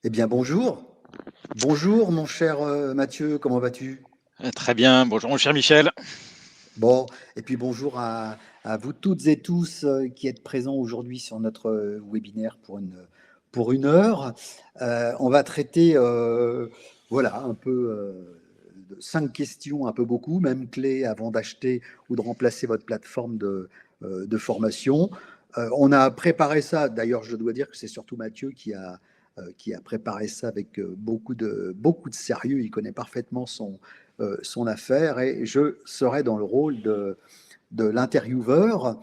Eh bien, bonjour. Bonjour, mon cher Mathieu, comment vas-tu? Très bien, bonjour mon cher Michel. Bon, et puis bonjour à vous toutes et tous qui êtes présents aujourd'hui sur notre webinaire pour une heure. On va traiter, voilà, un peu de 5 questions, un peu beaucoup, même clés avant d'acheter ou de remplacer votre plateforme de formation. On a préparé ça, d'ailleurs, je dois dire que c'est surtout Mathieu qui a préparé ça avec beaucoup de sérieux. Il connaît parfaitement son affaire et je serai dans le rôle de l'intervieweur.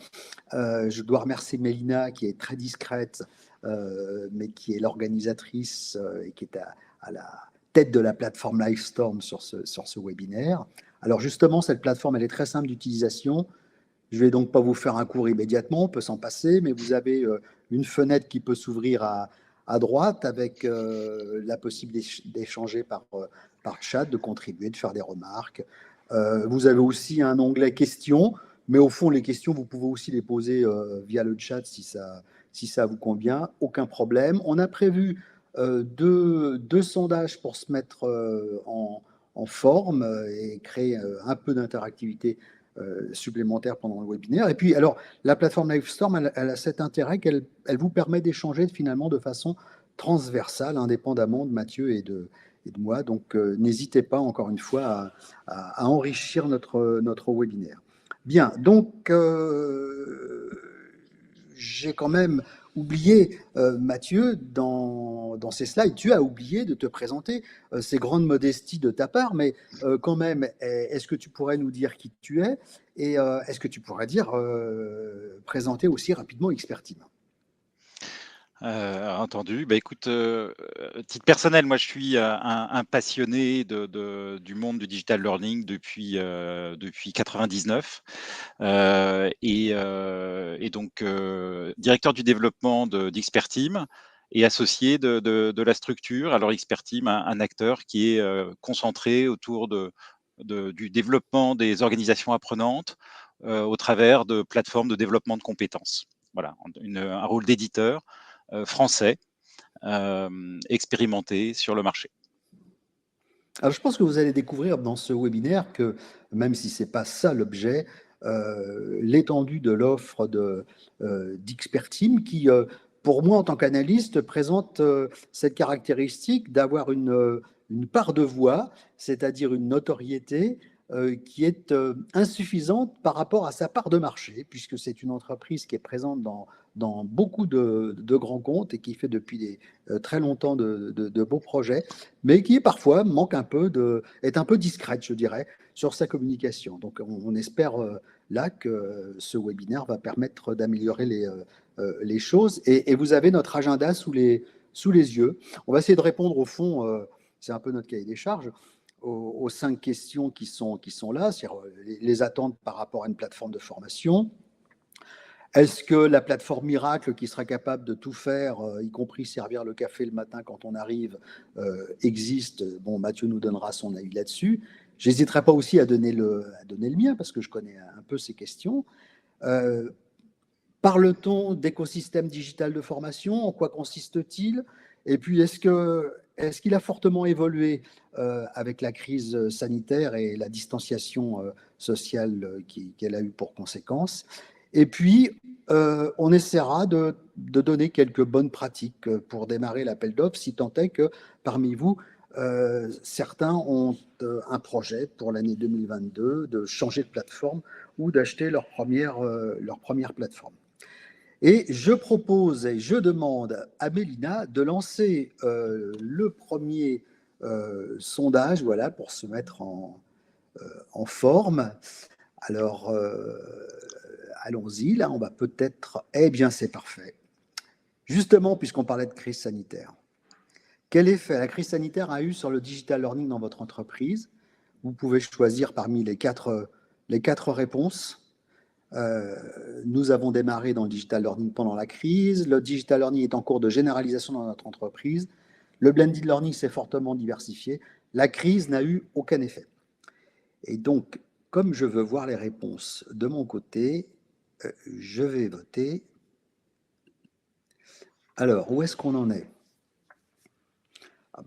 Je dois remercier Mélina qui est très discrète, mais qui est l'organisatrice et qui est à la tête de la plateforme Livestorm sur ce webinaire. Alors justement, cette plateforme, elle est très simple d'utilisation. Je ne vais donc pas vous faire un cours immédiatement, on peut s'en passer, mais vous avez une fenêtre qui peut s'ouvrir à droite avec la possibilité d'échanger par chat, de contribuer, de faire des remarques. Vous avez aussi un onglet questions, mais au fond, les questions, vous pouvez aussi les poser via le chat si ça vous convient, aucun problème. On a prévu deux sondages pour se mettre en forme et créer un peu d'interactivité supplémentaires pendant le webinaire. Et puis, alors, la plateforme Livestorm, elle a cet intérêt qu'elle vous permet d'échanger finalement de façon transversale, indépendamment de Mathieu et de moi. Donc, n'hésitez pas, encore une fois, à enrichir notre webinaire. Bien, donc, j'ai quand même oublié, Mathieu, dans ces slides, tu as oublié de te présenter. C'est grande modestie de ta part, mais quand même, est-ce que tu pourrais nous dire qui tu es et est-ce que tu pourrais dire, présenter aussi rapidement Expertime? Entendu. Bah, écoute, titre personnel, moi je suis un passionné du monde du digital learning depuis 99 et donc directeur du développement d'Expertime et associé de la structure. Alors Expertime, un acteur qui est concentré autour du développement des organisations apprenantes au travers de plateformes de développement de compétences. Voilà, un rôle d'éditeur français expérimenté sur le marché. Alors, je pense que vous allez découvrir dans ce webinaire que, même si c'est pas ça l'objet, l'étendue de l'offre d'Expertime qui, pour moi, en tant qu'analyste, présente cette caractéristique d'avoir une part de voix, c'est-à-dire une notoriété qui est insuffisante par rapport à sa part de marché, puisque c'est une entreprise qui est présente dans beaucoup de grands comptes et qui fait depuis très longtemps de beaux projets, mais qui parfois est un peu discrète, je dirais, sur sa communication. Donc on espère là que ce webinaire va permettre d'améliorer les choses. Et vous avez notre agenda sous les yeux. On va essayer de répondre au fond, c'est un peu notre cahier des charges, aux 5 questions qui sont là, c'est-à-dire les attentes par rapport à une plateforme de formation. Est-ce que la plateforme miracle qui sera capable de tout faire, y compris servir le café le matin quand on arrive, existe? Bon, Mathieu nous donnera son avis là-dessus. J'hésiterai pas aussi à donner le mien parce que je connais un peu ces questions. Euh, Parle-t-on d'écosystème digital de formation? En quoi consiste-t-il? Et puis, est-ce qu'il a fortement évolué avec la crise sanitaire et la distanciation sociale qu'elle a eu pour conséquence? Et puis, on essaiera de donner quelques bonnes pratiques pour démarrer l'appel d'offres, si tant est que parmi vous, certains ont un projet pour l'année 2022 de changer de plateforme ou d'acheter leur première plateforme. Et je propose et je demande à Mélina de lancer le premier sondage, voilà, pour se mettre en forme. Alors, allons-y, là, on va peut-être... Eh bien, c'est parfait. Justement, puisqu'on parlait de crise sanitaire, quel effet la crise sanitaire a eu sur le digital learning dans votre entreprise? Vous pouvez choisir parmi les quatre réponses. Nous avons démarré dans le digital learning pendant la crise. Le digital learning est en cours de généralisation dans notre entreprise. Le blended learning s'est fortement diversifié. La crise n'a eu aucun effet. Et donc, comme je veux voir les réponses de mon côté, je vais voter. Alors, où est-ce qu'on en est?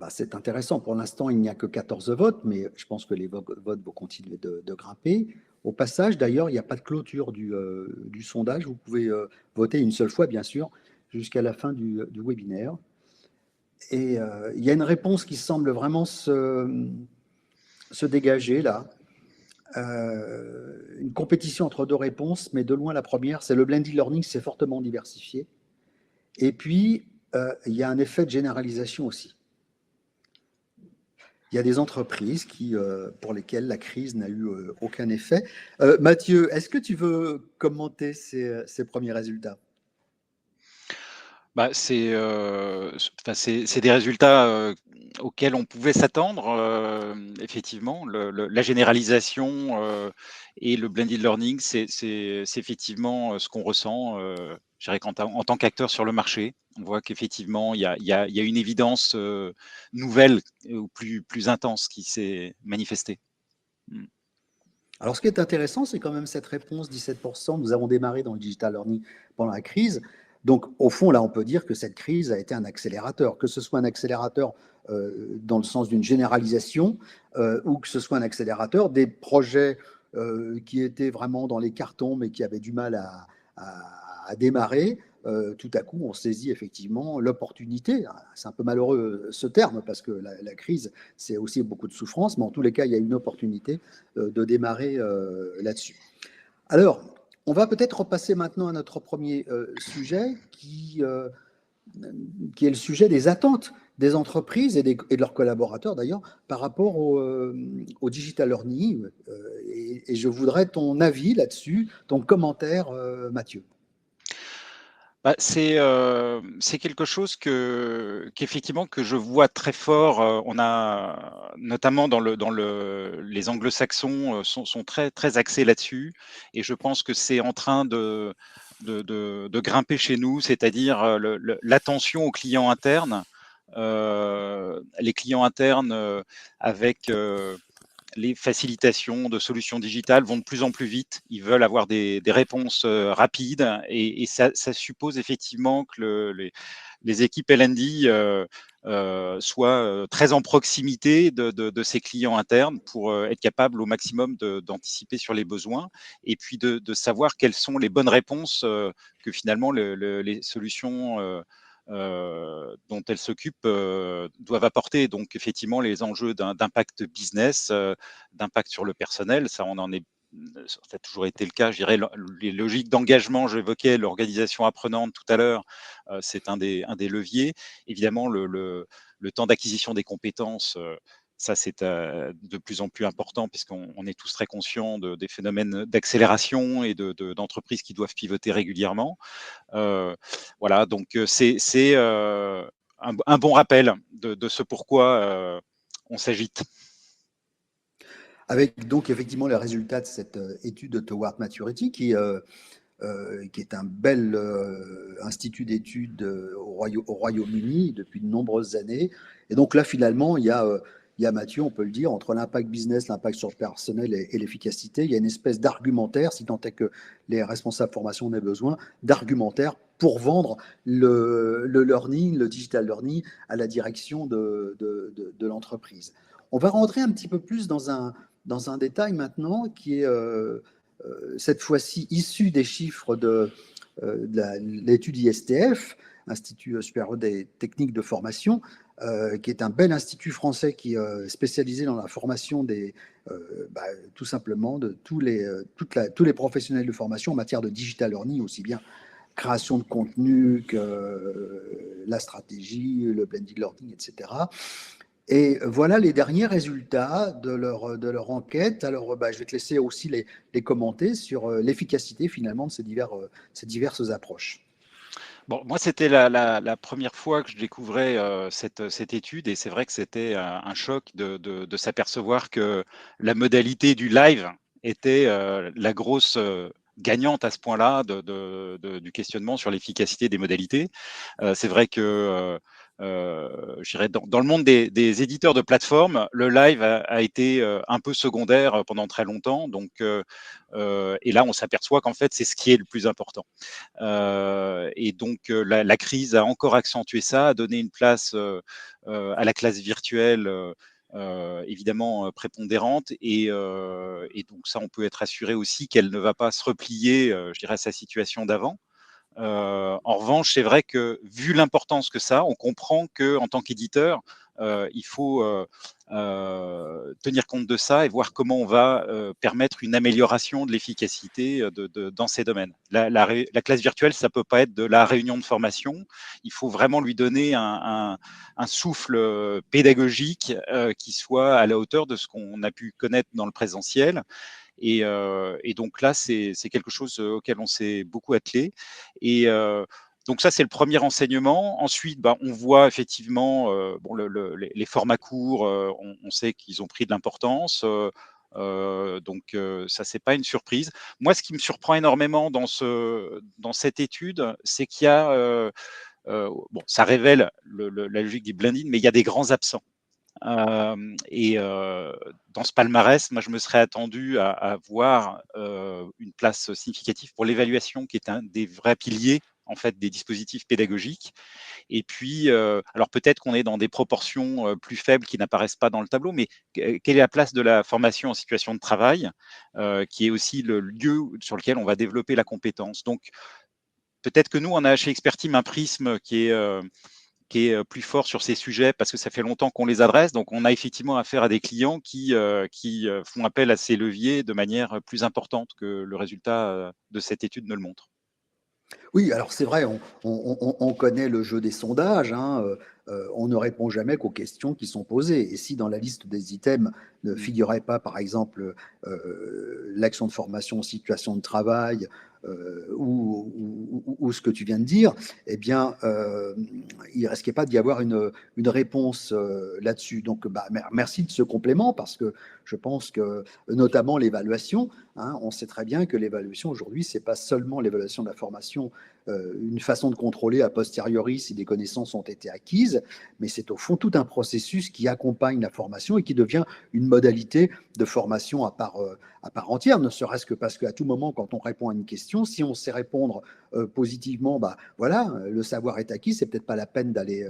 c'est intéressant. Pour l'instant, il n'y a que 14 votes, mais je pense que les votes vont continuer de grimper. Au passage, d'ailleurs, il n'y a pas de clôture du sondage. Vous pouvez voter une seule fois, bien sûr, jusqu'à la fin du webinaire. Et il y a une réponse qui semble vraiment se dégager là. Une compétition entre deux réponses, mais de loin la première, c'est le blended learning, c'est fortement diversifié. Et puis, il y a un effet de généralisation aussi. Il y a des entreprises pour lesquelles la crise n'a eu aucun effet. Mathieu, est-ce que tu veux commenter ces premiers résultats? Bah, c'est des résultats, auxquels on pouvait s'attendre, effectivement. La généralisation, et le blended learning, c'est effectivement, ce qu'on ressent, je dirais en tant qu'acteur sur le marché. On voit qu'effectivement, il y a une évidence, nouvelle ou plus intense qui s'est manifestée. Mmh. Alors, ce qui est intéressant, c'est quand même cette réponse, 17%. Nous avons démarré dans le digital learning pendant la crise. Donc, au fond, là, on peut dire que cette crise a été un accélérateur, que ce soit un accélérateur dans le sens d'une généralisation ou que ce soit un accélérateur des projets qui étaient vraiment dans les cartons mais qui avaient du mal à démarrer. Tout à coup, on saisit effectivement l'opportunité. C'est un peu malheureux ce terme parce que la crise, c'est aussi beaucoup de souffrance, mais en tous les cas, il y a une opportunité de démarrer là-dessus. Alors, on va peut-être repasser maintenant à notre premier sujet qui est le sujet des attentes des entreprises et de leurs collaborateurs d'ailleurs par rapport au digital learning. Et je voudrais ton avis là-dessus, ton commentaire, Mathieu. Bah, c'est quelque chose qu'effectivement que je vois très fort. On a notamment les Anglo-Saxons sont très très axés là-dessus, et je pense que c'est en train de grimper chez nous, c'est-à-dire l'attention aux clients internes, les clients internes avec les facilitations de solutions digitales vont de plus en plus vite. Ils veulent avoir des réponses rapides, et ça suppose effectivement que les équipes L&D soient très en proximité de ces clients internes pour être capables au maximum d'anticiper sur les besoins, et puis de savoir quelles sont les bonnes réponses que finalement les solutions dont elles s'occupent doivent apporter. Donc effectivement, les enjeux d'impact business, d'impact sur le personnel, ça a toujours été le cas. Je dirais les logiques d'engagement, j'évoquais l'organisation apprenante tout à l'heure, c'est un des leviers. Évidemment, le temps d'acquisition des compétences, ça c'est de plus en plus important, puisqu'on est tous très conscients des phénomènes d'accélération et d'entreprises qui doivent pivoter régulièrement. Voilà, donc c'est un bon rappel de ce pourquoi on s'agite. Avec donc effectivement les résultats de cette étude Toward Maturity qui est un bel institut d'études au Royaume-Uni depuis de nombreuses années. Et donc là, finalement, il y a Mathieu, on peut le dire, entre l'impact business, l'impact sur le personnel et l'efficacité, il y a une espèce d'argumentaire, si tant est que les responsables formation en aient besoin, d'argumentaire pour vendre le learning, le digital learning à la direction de l'entreprise. On va rentrer un petit peu plus dans un détail maintenant qui est cette fois-ci issu des chiffres de l'étude ISTF, Institut supérieur des techniques de formation, qui est un bel institut français qui est spécialisé dans la formation tout simplement de tous les professionnels de formation en matière de digital learning, aussi bien création de contenu que la stratégie, le blended learning, etc. Et voilà les derniers résultats de leur enquête. Alors, je vais te laisser aussi les commenter sur l'efficacité finalement de ces diverses approches. Bon, moi, c'était la première fois que je découvrais cette étude, et c'est vrai que c'était un choc de s'apercevoir que la modalité du live était la grosse gagnante à ce point-là du questionnement sur l'efficacité des modalités. C'est vrai que je dirais dans le monde des éditeurs de plateformes, le live a été un peu secondaire pendant très longtemps. Donc, et là, on s'aperçoit qu'en fait, c'est ce qui est le plus important. Et donc, la crise a encore accentué ça, a donné une place à la classe virtuelle. Évidemment prépondérante et donc ça on peut être assuré aussi qu'elle ne va pas se replier je dirais à sa situation d'avant. En revanche, c'est vrai que vu l'importance que ça a, on comprend qu'en tant qu'éditeur, il faut tenir compte de ça et voir comment on va permettre une amélioration de l'efficacité dans ces domaines. La classe virtuelle, ça peut pas être de la réunion de formation. Il faut vraiment lui donner un souffle pédagogique qui soit à la hauteur de ce qu'on a pu connaître dans le présentiel. Et donc là, c'est quelque chose auquel on s'est beaucoup attelé. Et donc ça, c'est le premier enseignement. Ensuite, bah, on voit effectivement bon, les formats courts, on sait qu'ils ont pris de l'importance. Donc ça, c'est pas une surprise. Moi, ce qui me surprend énormément dans cette étude, c'est qu'il y a, bon, ça révèle la logique du blending, mais il y a des grands absents. Et dans ce palmarès, moi, je me serais attendu à voir une place significative pour l'évaluation, qui est un des vrais piliers en fait des dispositifs pédagogiques. Et puis, alors peut-être qu'on est dans des proportions plus faibles qui n'apparaissent pas dans le tableau, mais quelle est la place de la formation en situation de travail, qui est aussi le lieu sur lequel on va développer la compétence. Donc, peut-être que nous, on a chez Expertime un prisme qui est plus fort sur ces sujets parce que ça fait longtemps qu'on les adresse. Donc, on a effectivement affaire à des clients qui font appel à ces leviers de manière plus importante que le résultat de cette étude ne le montre. Oui, alors c'est vrai, on connaît le jeu des sondages, hein, on ne répond jamais qu'aux questions qui sont posées. Et si dans la liste des items ne Mm. figurait pas, par exemple, l'action de formation en situation de travail, ou ce que tu viens de dire, eh bien, il ne risquait pas d'y avoir une réponse là-dessus. Donc, bah, merci de ce complément, parce que je pense que, notamment l'évaluation, hein, on sait très bien que l'évaluation aujourd'hui, c'est pas seulement l'évaluation de la formation, une façon de contrôler a posteriori si des connaissances ont été acquises, mais c'est au fond tout un processus qui accompagne la formation et qui devient une modalité de formation à part entière, ne serait-ce que parce qu'à tout moment, quand on répond à une question, si on sait répondre positivement, bah voilà, le savoir est acquis, c'est peut-être pas la peine d'aller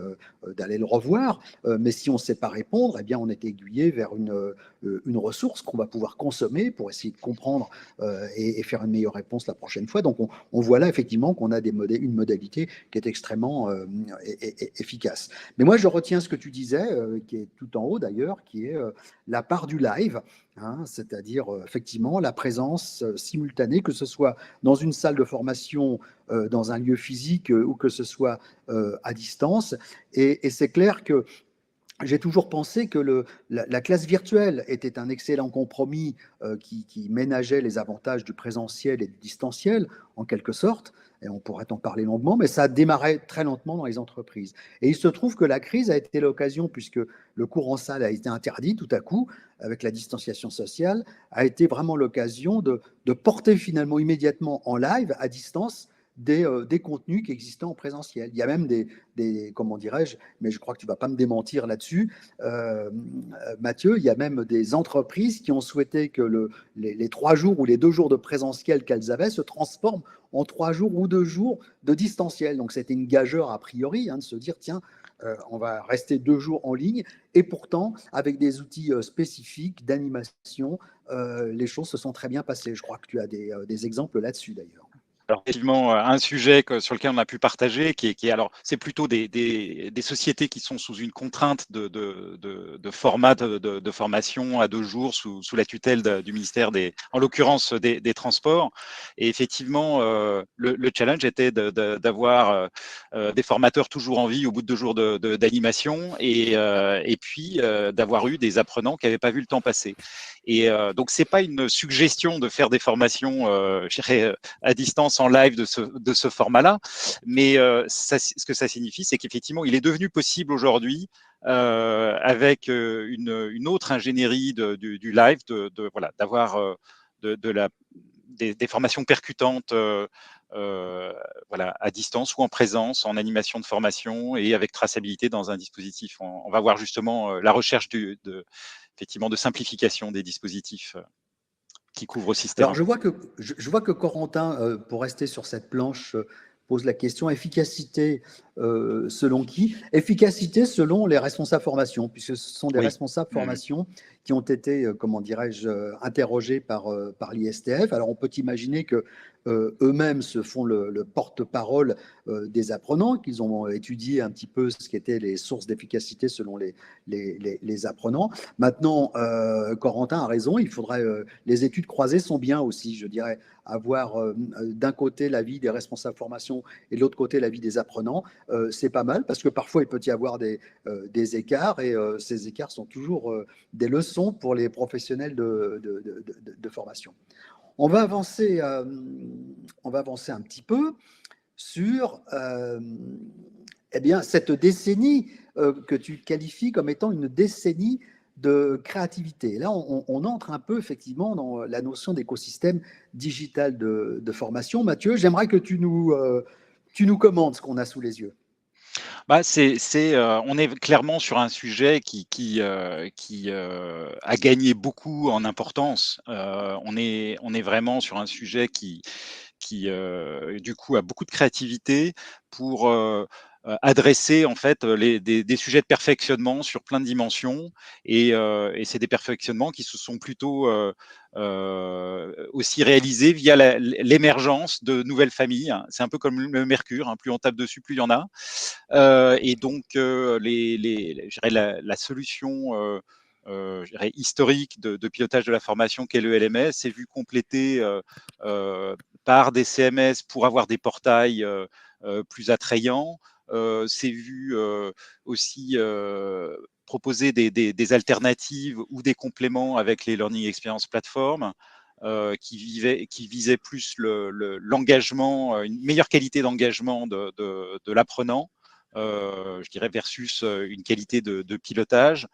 le revoir, mais si on ne sait pas répondre, eh bien on est aiguillé vers une ressource qu'on va pouvoir consommer pour essayer de comprendre et faire une meilleure réponse la prochaine fois. Donc on voit là effectivement qu'on a une modalité qui est extrêmement efficace. Mais moi je retiens ce que tu disais, qui est tout en haut d'ailleurs, qui est la part du live, hein, c'est-à-dire effectivement la présence simultanée, que ce soit dans une salle de formation, dans un lieu physique, ou que ce soit à distance. Et c'est clair que j'ai toujours pensé que la classe virtuelle était un excellent compromis qui ménageait les avantages du présentiel et du distanciel, en quelque sorte, et on pourrait en parler longuement, mais ça a démarré très lentement dans les entreprises. Et il se trouve que la crise a été l'occasion, puisque le cours en salle a été interdit tout à coup, avec la distanciation sociale, a été vraiment l'occasion de porter finalement immédiatement en live, à distance, des contenus qui existaient en présentiel. Il y a même comment dirais-je, mais je crois que tu ne vas pas me démentir là-dessus, Mathieu, il y a même des entreprises qui ont souhaité que les 3 jours ou les 2 jours de présentiel qu'elles avaient se transforment en 3 jours ou 2 jours de distanciel. Donc c'était une gageure a priori, hein, de se dire, tiens, on va rester 2 jours en ligne. Et pourtant, avec des outils spécifiques d'animation, les choses se sont très bien passées. Je crois que tu as des exemples là-dessus d'ailleurs. Alors, effectivement, un sujet sur lequel on a pu partager, alors, c'est plutôt des sociétés qui sont sous une contrainte de format de formation à 2 jours sous la tutelle du ministère en l'occurrence des Transports. Et effectivement, le challenge était d'avoir des formateurs toujours en vie au bout de 2 jours d'animation et puis d'avoir eu des apprenants qui n'avaient pas vu le temps passer. Et donc, c'est pas une suggestion de faire des formations, je dirais, à distance en live de ce format-là. Mais ce que ça signifie, c'est qu'effectivement, il est devenu possible aujourd'hui, avec une autre ingénierie du live, voilà, d'avoir des formations percutantes voilà, à distance ou en présence, en animation de formation et avec traçabilité dans un dispositif. On va voir justement la recherche effectivement de simplification des dispositifs qui couvrent aussi ce Alors, terrain. je vois que Corentin, pour rester sur cette planche, pose la question efficacité selon qui? Efficacité selon les responsables formation, puisque ce sont des Oui. responsables Mmh. formation qui ont été, comment dirais-je, interrogés par l'ISTF. Alors, on peut imaginer que eux-mêmes se font le porte-parole des apprenants, qu'ils ont étudié un petit peu ce qu'étaient les sources d'efficacité selon les apprenants. Maintenant, Corentin a raison, il faudrait les études croisées sont bien aussi, je dirais, avoir d'un côté l'avis des responsables formation et de l'autre côté l'avis des apprenants, c'est pas mal parce que parfois il peut y avoir des écarts et ces écarts sont toujours des leçons pour les professionnels de formation. On va avancer, un petit peu sur eh bien, cette décennie que tu qualifies comme étant une décennie de créativité. Là, on entre un peu effectivement dans la notion d'écosystème digital de formation. Mathieu, j'aimerais que tu nous commandes ce qu'on a sous les yeux. Bah, on est clairement sur un sujet qui a gagné beaucoup en importance. On est vraiment sur un sujet qui du coup, a beaucoup de créativité pour, adresser en fait, des sujets de perfectionnement sur plein de dimensions et c'est des perfectionnements qui se sont plutôt, aussi réalisés via l'émergence de nouvelles familles. C'est un peu comme le mercure, hein, plus on tape dessus, plus il y en a. Et donc, je dirais la solution, je dirais historique de pilotage de la formation qu'est le LMS s'est vue complétée par des CMS pour avoir des portails plus attrayants. S'est vu aussi proposer des alternatives ou des compléments avec les Learning Experience Platform. Qui visait plus l'engagement, une meilleure qualité d'engagement de l'apprenant, je dirais, versus une qualité de pilotage.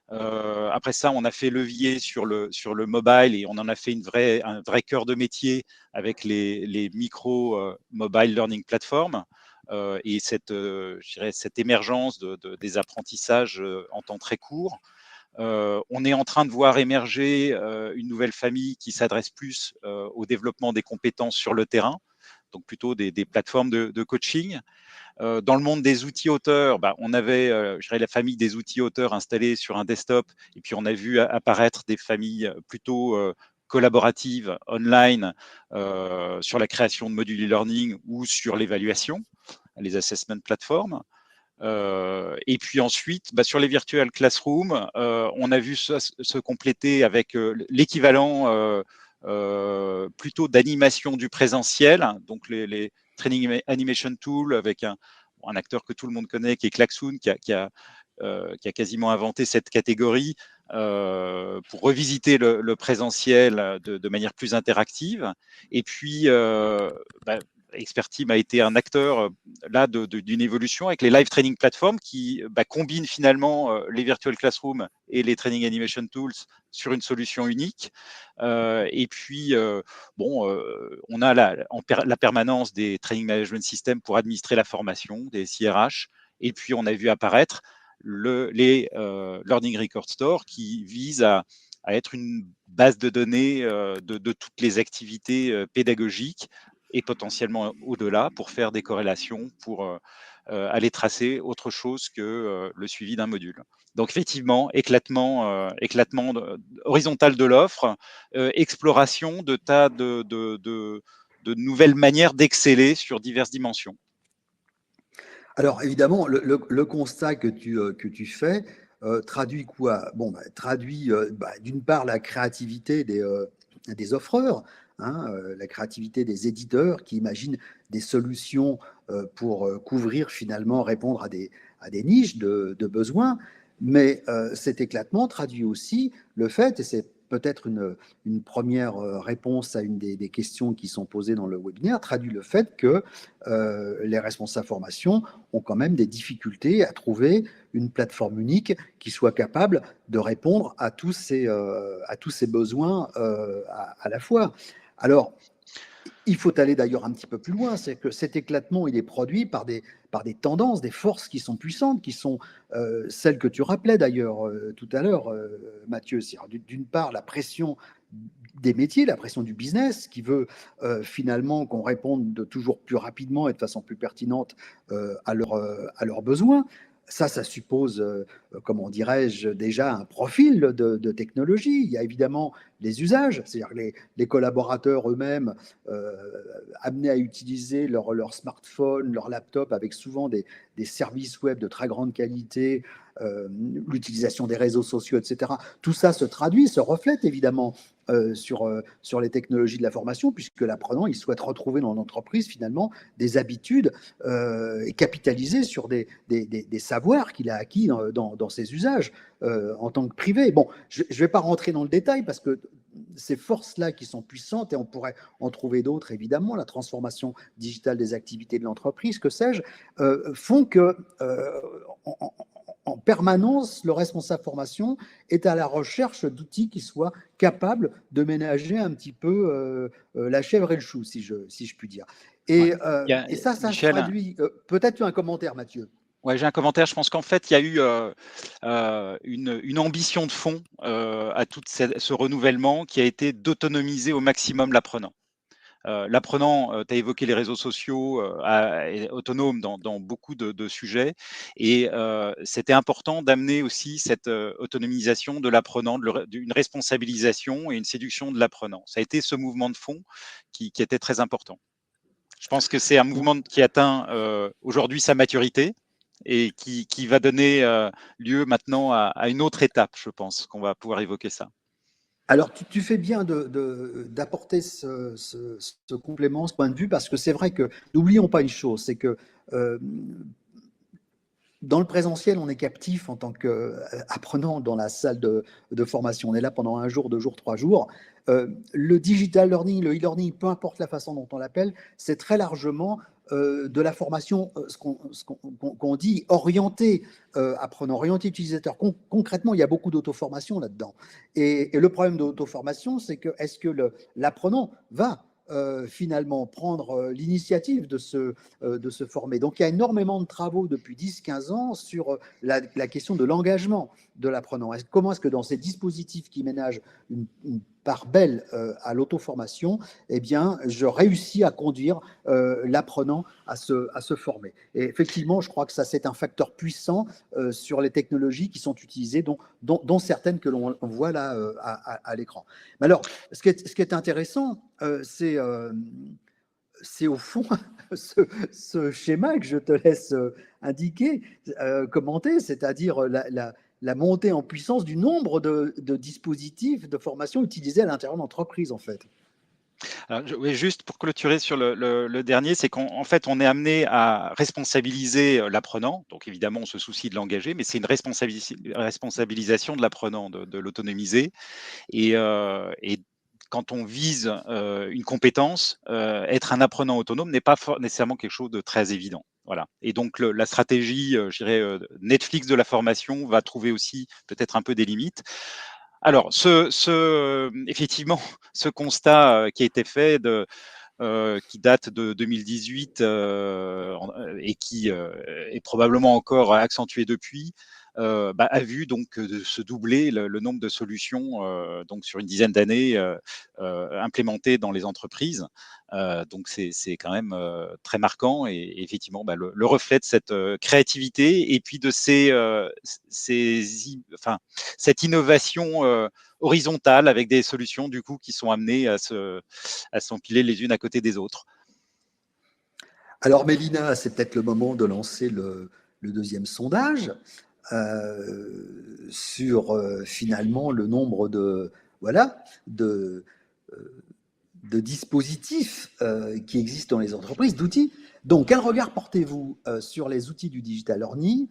Après ça, on a fait levier sur le mobile et on en a fait un vrai cœur de métier avec les micro mobile learning platforms et je dirais, cette émergence des apprentissages en temps très court. On est en train de voir émerger une nouvelle famille qui s'adresse plus au développement des compétences sur le terrain, donc plutôt des plateformes de coaching. Dans le monde des outils auteurs, bah, on avait, je dirais, la famille des outils auteurs installés sur un desktop, et puis on a vu apparaître des familles plutôt collaboratives, online, sur la création de modules e-learning ou sur l'évaluation, les assessment platforms. Et puis ensuite, bah, sur les virtual classrooms, on a vu se compléter avec l'équivalent plutôt d'animation du présentiel, donc les training animation tools avec un acteur que tout le monde connaît qui est Klaxoon, qui a quasiment inventé cette catégorie pour revisiter le présentiel de manière plus interactive. Et puis, bah, Expertime a été un acteur là d'une évolution avec les live training platforms qui combinent finalement les virtual classrooms et les training animation tools sur une solution unique. Et puis, on a la permanence des training management systems pour administrer la formation, des CRH. Et puis, on a vu apparaître les Learning Record Store qui visent à être une base de données de toutes les activités pédagogiques et potentiellement au-delà pour faire des corrélations, pour aller tracer autre chose que le suivi d'un module. Donc effectivement, éclatement horizontal de l'offre, exploration de tas de nouvelles manières d'exceller sur diverses dimensions. Alors évidemment, le constat que tu fais traduit quoi? Bon, traduit d'une part la créativité des offreurs, hein, la créativité des éditeurs qui imaginent des solutions pour couvrir finalement, répondre à des niches de besoins. Mais cet éclatement traduit aussi le fait, et c'est peut-être une première réponse à une des questions qui sont posées dans le webinaire, traduit le fait que les responsables formation ont quand même des difficultés à trouver une plateforme unique qui soit capable de répondre à tous ces besoins à la fois. Alors, Il faut aller d'ailleurs un petit peu plus loin, c'est que cet éclatement, il est produit par des tendances, des forces qui sont puissantes, qui sont celles que tu rappelais d'ailleurs tout à l'heure, Mathieu. D'une part, la pression des métiers, la pression du business, qui veut finalement qu'on réponde de toujours plus rapidement et de façon plus pertinente à leurs besoins. Ça suppose, comment dirais-je, déjà un profil de technologie. Il y a évidemment les usages, c'est-à-dire que les collaborateurs eux-mêmes amenés à utiliser leur smartphone, leur laptop avec souvent des services web de très grande qualité, l'utilisation des réseaux sociaux, etc. Tout ça se traduit, se reflète évidemment sur les technologies de la formation, puisque l'apprenant, il souhaite retrouver dans l'entreprise finalement des habitudes et capitaliser sur des savoirs qu'il a acquis dans ses usages en tant que privé. Bon, je ne vais pas rentrer dans le détail parce que ces forces-là qui sont puissantes, et on pourrait en trouver d'autres évidemment, la transformation digitale des activités de l'entreprise, que sais-je, font que en permanence, le responsable formation est à la recherche d'outils qui soient capables de ménager un petit peu la chèvre et le chou, si je puis dire. Ouais. Et ça se Michel, traduit. Peut-être tu as un commentaire, Mathieu. ouais, j'ai un commentaire. Je pense qu'en fait, il y a eu une ambition de fond à tout ce renouvellement qui a été d'autonomiser au maximum l'apprenant. L'apprenant, tu as évoqué les réseaux sociaux, est autonome dans beaucoup de sujets et c'était important d'amener aussi cette autonomisation de l'apprenant, d'une responsabilisation et une séduction de l'apprenant. Ça a été ce mouvement de fond qui était très important. Je pense que c'est un mouvement qui atteint aujourd'hui sa maturité et qui va donner lieu maintenant à une autre étape, je pense, qu'on va pouvoir évoquer ça. Alors, tu fais bien d'apporter ce complément, ce point de vue, parce que c'est vrai que, n'oublions pas une chose, c'est que dans le présentiel, on est captif en tant qu'apprenant dans la salle de formation. On est là pendant un jour, 2 jours, 3 jours. Le digital learning, le e-learning, peu importe la façon dont on l'appelle, c'est très largement de la formation, qu'on dit orientée apprenant, orientée utilisateur. Concrètement, il y a beaucoup d'auto-formation là-dedans. Et le problème de l'auto-formation, c'est que est-ce que l'apprenant va finalement prendre l'initiative de se former. Donc il y a énormément de travaux depuis 10-15 ans sur la question de l'engagement de l'apprenant. Comment est-ce que dans ces dispositifs qui ménagent une part belle à l'auto-formation, eh bien, je réussis à conduire l'apprenant à se former. Et effectivement, je crois que ça, c'est un facteur puissant sur les technologies qui sont utilisées, dont certaines que l'on voit là à l'écran. Mais alors, ce qui est intéressant, c'est au fond ce schéma que je te laisse indiquer, commenter, c'est-à-dire la montée en puissance du nombre de dispositifs de formation utilisés à l'intérieur de l'entreprise, en fait. Alors, oui, juste pour clôturer sur le dernier, c'est qu'en fait, on est amené à responsabiliser l'apprenant. Donc, évidemment, on se soucie de l'engager, mais c'est une responsabilisation de l'apprenant, de l'autonomiser. Et quand on vise une compétence, être un apprenant autonome n'est pas nécessairement quelque chose de très évident. Voilà. Et donc la stratégie, je dirais, Netflix de la formation va trouver aussi peut-être un peu des limites. Alors, effectivement, ce constat qui a été fait qui date de 2018 et qui est probablement encore accentué depuis, a vu donc se doubler le nombre de solutions donc sur une dizaine d'années implémentées dans les entreprises. Donc c'est quand même très marquant et effectivement le reflet de cette créativité et puis de enfin, cette innovation horizontale avec des solutions du coup qui sont amenées à s'empiler les unes à côté des autres. Alors, Mélina, c'est peut-être le moment de lancer le deuxième sondage sur finalement le nombre voilà, de dispositifs qui existent dans les entreprises, d'outils. Donc, quel regard portez-vous sur les outils du digital learning?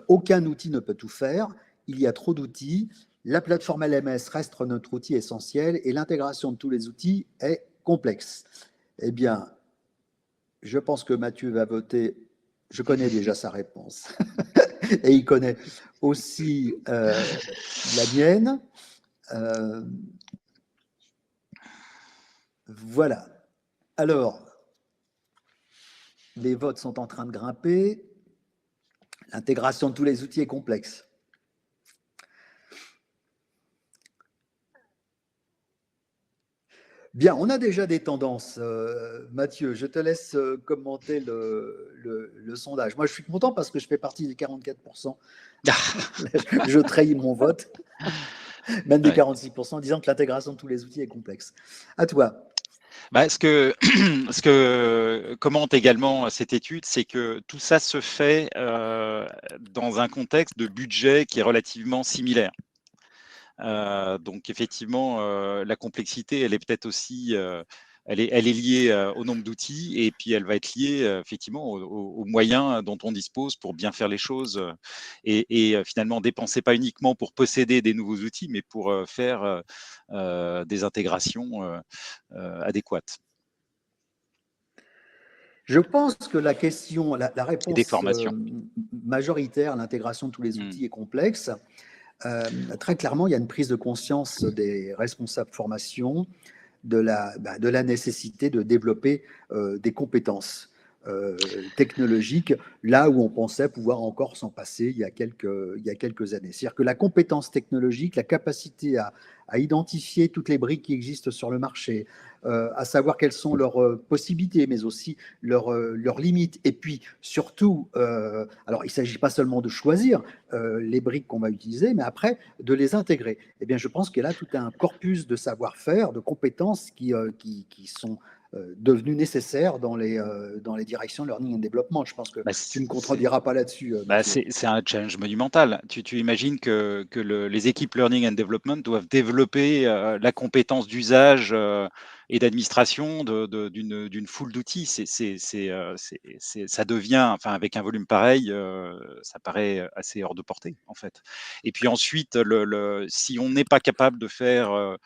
Aucun outil ne peut tout faire. Il y a trop d'outils. La plateforme LMS reste notre outil essentiel et l'intégration de tous les outils est complexe. Eh bien, je pense que Mathieu va voter. Je connais déjà sa réponse. Et il connaît aussi la mienne. Voilà. Alors, les votes sont en train de grimper. L'intégration de tous les outils est complexe. Bien, on a déjà des tendances. Mathieu, je te laisse commenter le sondage. Moi, je suis content parce que je fais partie des 44%. Je trahis mon vote, même des Ouais. 46%, en disant que l'intégration de tous les outils est complexe. À toi. Bah, ce que commente également cette étude, c'est que tout ça se fait dans un contexte de budget qui est relativement similaire. Donc effectivement, la complexité, elle est peut-être aussi, elle est liée au nombre d'outils et puis elle va être liée effectivement aux moyens dont on dispose pour bien faire les choses et finalement dépenser pas uniquement pour posséder des nouveaux outils, mais pour faire des intégrations adéquates Je pense que la question, la et des réponse formations. majoritaire, l'intégration de tous les Mmh. outils est complexe. Très clairement, il y a une prise de conscience des responsables formation de la nécessité de développer des compétences technologiques là où on pensait pouvoir encore s'en passer il y a quelques années. C'est-à-dire que la compétence technologique, la capacité à identifier toutes les briques qui existent sur le marché, à savoir quelles sont leurs possibilités, mais aussi leurs limites. Et puis surtout, alors il ne s'agit pas seulement de choisir les briques qu'on va utiliser, mais après de les intégrer. Eh bien, je pense qu'il y a là tout un corpus de savoir-faire, de compétences qui sont devenues nécessaires dans les directions learning and development. Je pense que Bah, tu ne me contrediras pas là-dessus, bah, Mathieu. c'est un challenge monumental. Tu imagines que les équipes Learning and Development doivent développer la compétence d'usage et d'administration d'une foule d'outils. Ça devient, enfin, avec un volume pareil, ça paraît assez hors de portée, en fait. Et puis ensuite, si on n'est pas capable de faire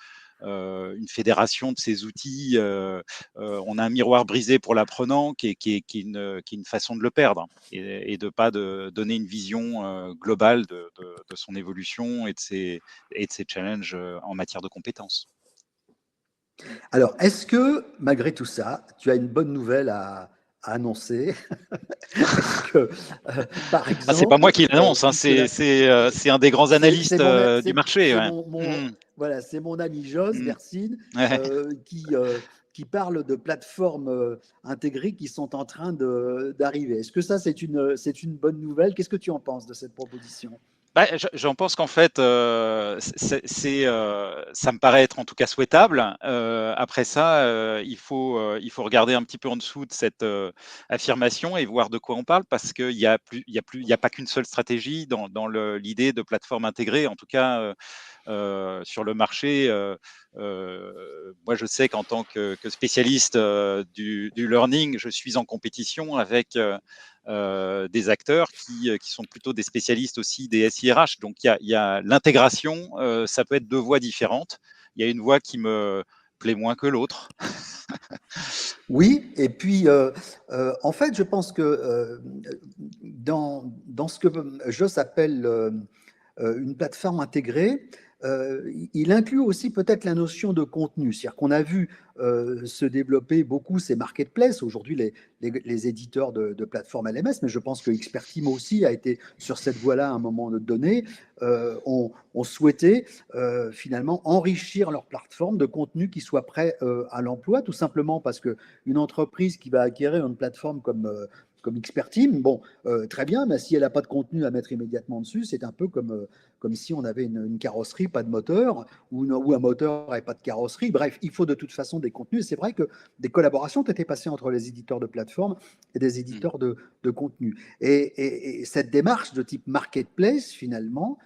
une fédération de ces outils, on a un miroir brisé pour l'apprenant qui est une façon de le perdre et de pas de donner une vision globale de son évolution et de ses challenges en matière de compétences. Alors, est-ce que, malgré tout ça, tu as une bonne nouvelle à annoncer? Est-ce que, par Ah, c'est pas exemple, moi qui l'annonce, hein, puisque là, c'est un des grands analystes du marché. c'est Ouais. Mmh, voilà, c'est mon ami Jos mmh, Versine ouais. euh, qui, euh, qui parle de plateformes intégrées qui sont en train d'arriver. Est-ce que ça, c'est une bonne nouvelle? Qu'est-ce que tu en penses de cette proposition? Bah, j'en pense qu'en fait, ça me paraît être en tout cas souhaitable. Après ça, il faut regarder un petit peu en dessous de cette affirmation et voir de quoi on parle, parce il y a pas qu'une seule stratégie dans l'idée de plateforme intégrée. En tout cas, sur le marché. Moi, je sais qu'en tant que spécialiste du learning, je suis en compétition avec des acteurs qui sont plutôt des spécialistes aussi des SIRH. Donc, il y a l'intégration, ça peut être deux voies différentes. Il y a une voie qui me plaît moins que l'autre. Oui, et puis en fait, je pense que dans ce que je s'appelle une plateforme intégrée, il inclut aussi peut-être la notion de contenu. C'est-à-dire qu'on a vu se développer beaucoup ces marketplaces, aujourd'hui les éditeurs de plateformes LMS, mais je pense que Expertime aussi a été sur cette voie-là à un moment donné, ont souhaité finalement enrichir leur plateforme de contenu qui soit prêt à l'emploi, tout simplement parce qu'une entreprise qui va acquérir une plateforme comme Expertime, bon, très bien, mais si elle n'a pas de contenu à mettre immédiatement dessus, c'est un peu comme si on avait une carrosserie, pas de moteur, ou un moteur et pas de carrosserie. Bref, il faut de toute façon des contenus. Et c'est vrai que des collaborations ont été passées entre les éditeurs de plateformes et des Mm. éditeurs de contenu. Et cette démarche de type marketplace, finalement,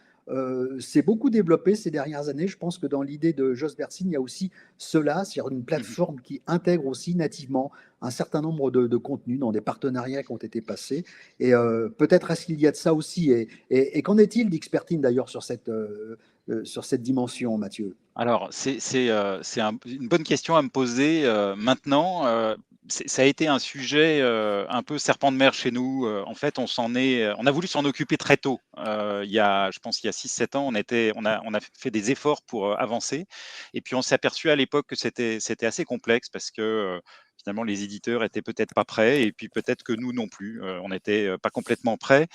s'est beaucoup développée ces dernières années. Je pense que dans l'idée de Jos Versine, il y a aussi cela, c'est-à-dire une Mhm. plateforme qui intègre aussi nativement un certain nombre de contenus dans des partenariats qui ont été passés. Et peut-être est-ce qu'il y a de ça aussi. Et qu'en est-il d'Expertine d'ailleurs sur cette dimension, Mathieu? Alors, c'est une bonne question à me poser maintenant. Ça a été un sujet un peu serpent de mer chez nous. En fait, on a voulu s'en occuper très tôt. Je pense, il y a 6, 7 ans, on a fait des efforts pour avancer. Et puis, on s'est aperçu à l'époque que c'était assez complexe parce que finalement, les éditeurs étaient peut-être pas prêts et puis peut-être que nous non plus, on n'était pas complètement prêts.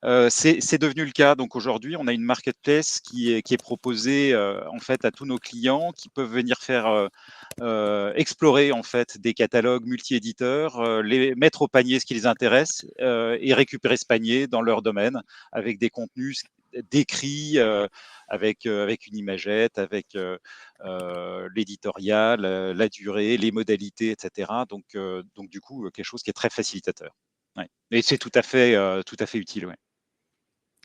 C'est devenu le cas. Donc aujourd'hui, on a une marketplace qui est proposée en fait à tous nos clients qui peuvent venir faire explorer en fait des catalogues multi-éditeurs, les mettre au panier ce qui les intéresse et récupérer ce panier dans leur domaine avec des contenus décrits, avec une imagette, avec l'éditorial, la durée, les modalités, etc. Donc du coup, quelque chose qui est très facilitateur. Ouais. Et c'est tout à fait utile. Ouais.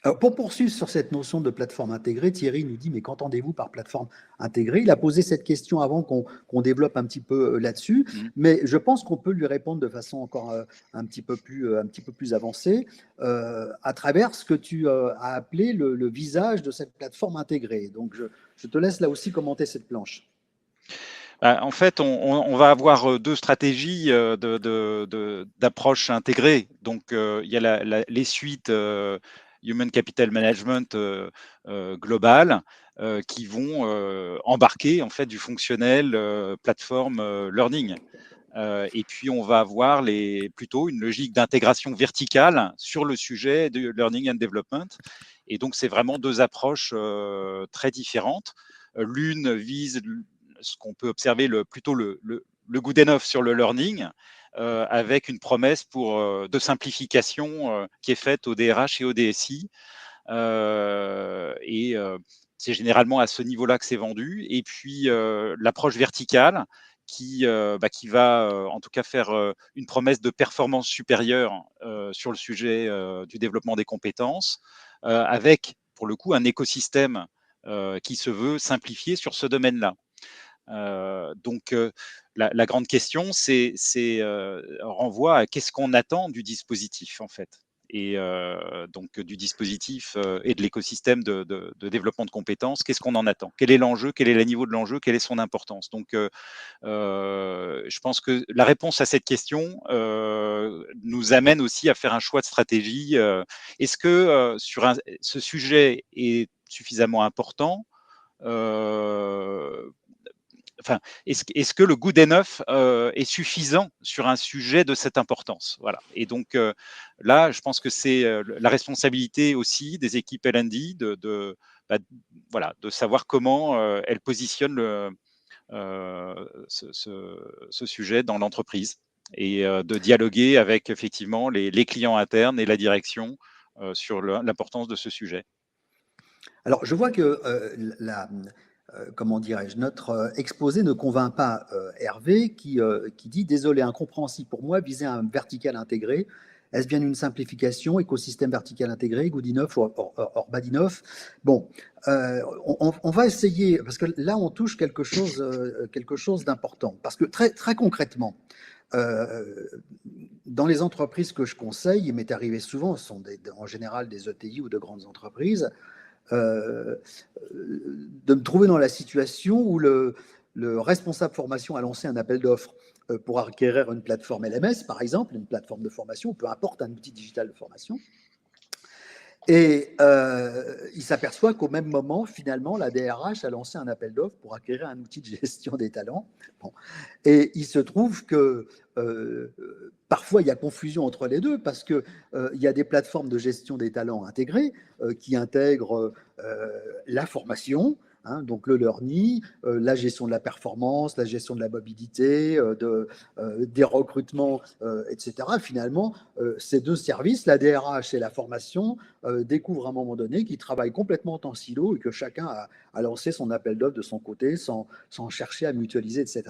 Alors, pour poursuivre sur cette notion de plateforme intégrée, Thierry nous dit, mais qu'entendez-vous par plateforme intégrée? Il a posé cette question avant qu'on développe un petit peu là-dessus, Mmh. mais je pense qu'on peut lui répondre de façon encore un petit peu plus avancée à travers ce que tu as appelé le visage de cette plateforme intégrée. Donc, je te laisse là aussi commenter cette planche. En fait, on va avoir deux stratégies d'approche intégrée. Donc, il y a les suites Human Capital Management global qui vont embarquer en fait du fonctionnel plateforme learning. Et puis, on va avoir plutôt une logique d'intégration verticale sur le sujet de learning and development. Et donc, c'est vraiment deux approches très différentes. L'une vise ce qu'on peut observer plutôt le good enough sur le learning, avec une promesse de simplification qui est faite au DRH et au DSI. C'est généralement à ce niveau-là que c'est vendu. Et puis, l'approche verticale qui va en tout cas faire une promesse de performance supérieure sur le sujet du développement des compétences, avec pour le coup un écosystème qui se veut simplifié sur ce domaine-là. La grande question, renvoie à qu'est-ce qu'on attend du dispositif en fait. Et donc du dispositif et de l'écosystème de développement de compétences, qu'est-ce qu'on en attend? Quel est l'enjeu? Quel est le niveau de l'enjeu? Quelle est son importance? Donc, je pense que la réponse à cette question nous amène aussi à faire un choix de stratégie. Est-ce que ce sujet est suffisamment important? Enfin, est-ce que le good enough est suffisant sur un sujet de cette importance? Voilà. Et donc là, je pense que c'est la responsabilité aussi des équipes L&D bah, voilà, de savoir comment elles positionnent ce sujet dans l'entreprise et de dialoguer avec effectivement les clients internes et la direction sur l'importance de ce sujet. Alors, je vois que comment dirais-je, notre exposé ne convainc pas Hervé qui dit désolé, incompréhensible pour moi, viser un vertical intégré. Est-ce bien une simplification, écosystème vertical intégré, Goodenough or bad enough? Bon, on va essayer, parce que là, on touche quelque chose d'important. Parce que très concrètement, euh, dans les entreprises que je conseille, il m'est arrivé souvent, ce sont en général des ETI ou de grandes entreprises, euh, de me trouver dans la situation où le responsable formation a lancé un appel d'offres pour acquérir une plateforme LMS, par exemple, une plateforme de formation, peu importe, un outil digital de formation. Et il s'aperçoit qu'au même moment, finalement, la DRH a lancé un appel d'offres pour acquérir un outil de gestion des talents. Bon. Et il se trouve que parfois, il y a confusion entre les deux parce qu'il y a des plateformes de gestion des talents intégrées qui intègrent la formation, hein, donc le learning, la gestion de la performance, la gestion de la mobilité, des recrutements, etc. Finalement, ces deux services, la DRH et la formation, découvrent à un moment donné qu'ils travaillent complètement en silo et que chacun a lancé son appel d'offres de son côté sans chercher à mutualiser, etc.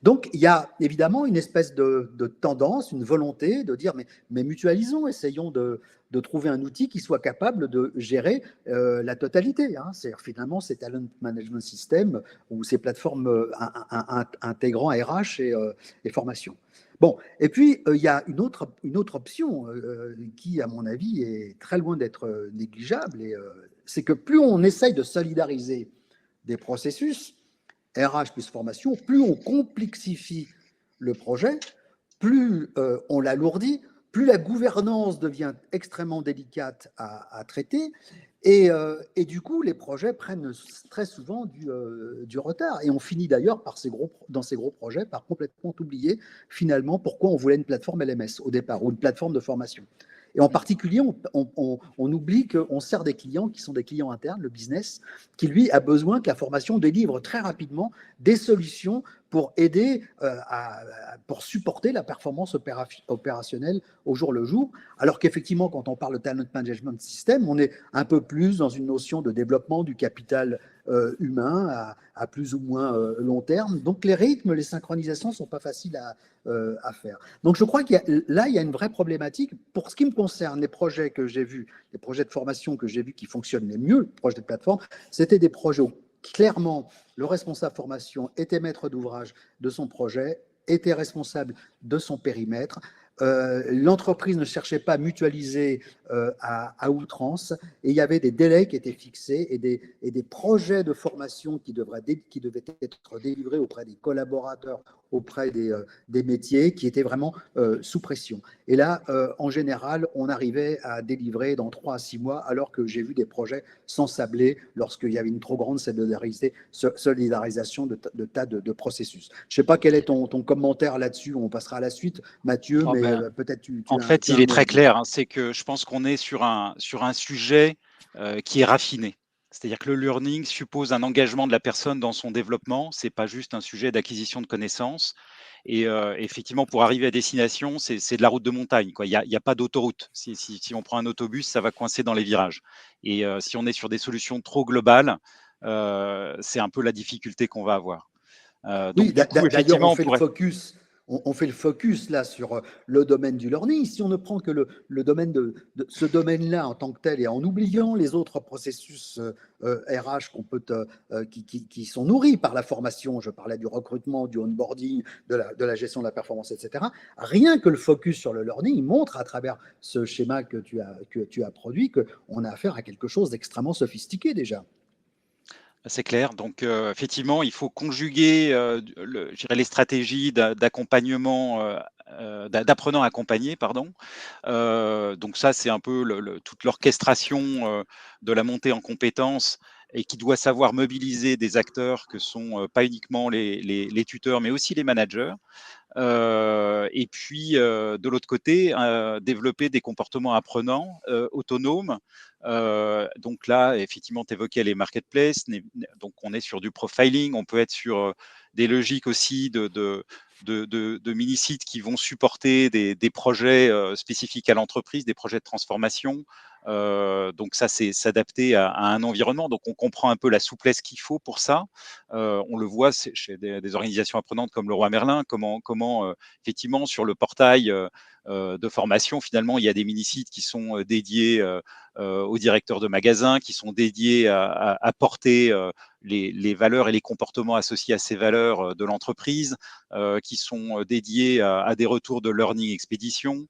Donc, il y a évidemment une espèce de tendance, une volonté de dire mais mutualisons, essayons de trouver un outil qui soit capable de gérer la totalité. Hein. C'est finalement ces talent management systems ou ces plateformes intégrant RH et formation. Bon, et puis il y a une autre option qui, à mon avis, est très loin d'être négligeable, et c'est que plus on essaye de solidariser des processus, RH plus formation, plus on complexifie le projet, plus on l'alourdit, plus la gouvernance devient extrêmement délicate à traiter, et du coup, les projets prennent très souvent du retard. Et on finit d'ailleurs dans ces gros projets par complètement oublier finalement pourquoi on voulait une plateforme LMS au départ, ou une plateforme de formation. Et en particulier, on oublie qu'on sert des clients qui sont des clients internes, le business, qui lui a besoin que la formation délivre très rapidement des solutions pour aider, pour supporter la performance opérationnelle au jour le jour. Alors qu'effectivement, quand on parle de talent management system, on est un peu plus dans une notion de développement du capital humain à plus ou moins long terme. Donc les rythmes, les synchronisations ne sont pas faciles à faire. Donc je crois qu'il là, il y a une vraie problématique. Pour ce qui me concerne, les projets que j'ai vus, les projets de formation que j'ai vus qui fonctionnent les mieux, les projets de plateforme, c'était des projets où clairement le responsable formation était maître d'ouvrage de son projet, était responsable de son périmètre. L'entreprise ne cherchait pas à mutualiser à outrance, et il y avait des délais qui étaient fixés et des projets de formation qui devaient être délivrés auprès des collaborateurs, auprès des métiers, qui étaient vraiment sous pression. Et là, en général, on arrivait à délivrer dans 3 à 6 mois, alors que j'ai vu des projets s'ensabler lorsqu'il y avait une trop grande solidarisation de tas de processus. Je ne sais pas quel est ton commentaire là-dessus, on passera à la suite, Mathieu, Oh mais ben, peut-être en fait, tu as il un est mot à très dire. clair, hein, c'est que je pense qu'on est sur un sujet qui est raffiné. C'est-à-dire que le learning suppose un engagement de la personne dans son développement. C'est pas juste un sujet d'acquisition de connaissances. Et effectivement, pour arriver à destination, c'est de la route de montagne, quoi. Il y a pas d'autoroute. Si on prend un autobus, ça va coincer dans les virages. Et si on est sur des solutions trop globales, c'est un peu la difficulté qu'on va avoir. Donc Oui, du coup, d'ailleurs, effectivement, on pourrait. on fait le focus là sur le domaine du learning. Si on ne prend que le domaine de ce domaine-là en tant que tel, et en oubliant les autres processus RH qui sont nourris par la formation, je parlais du recrutement, du onboarding, de la gestion de la performance, etc. Rien que le focus sur le learning montre à travers ce schéma que tu as produit qu'on a affaire à quelque chose d'extrêmement sophistiqué déjà. C'est clair. Donc, effectivement, il faut conjuguer, je dirais les stratégies d'accompagnement, d'apprenants accompagnés, pardon. Donc ça, c'est un peu toute l'orchestration, de la montée en compétences, et qui doit savoir mobiliser des acteurs que sont, pas uniquement les tuteurs, mais aussi les managers. Et puis, de l'autre côté, développer des comportements apprenants, autonomes. Donc là, effectivement, tu évoquais les marketplaces, donc on est sur du profiling, on peut être sur, des logiques aussi de mini-sites qui vont supporter des projets, spécifiques à l'entreprise, des projets de transformation. Donc ça, c'est s'adapter à un environnement. Donc on comprend un peu la souplesse qu'il faut pour ça. On le voit chez des organisations apprenantes comme Leroy Merlin, comment effectivement sur le portail de formation, finalement, il y a des mini-sites qui sont dédiés aux directeurs de magasins, qui sont dédiés à porter les valeurs et les comportements associés à ces valeurs de l'entreprise, qui sont dédiés à des retours de learning expédition.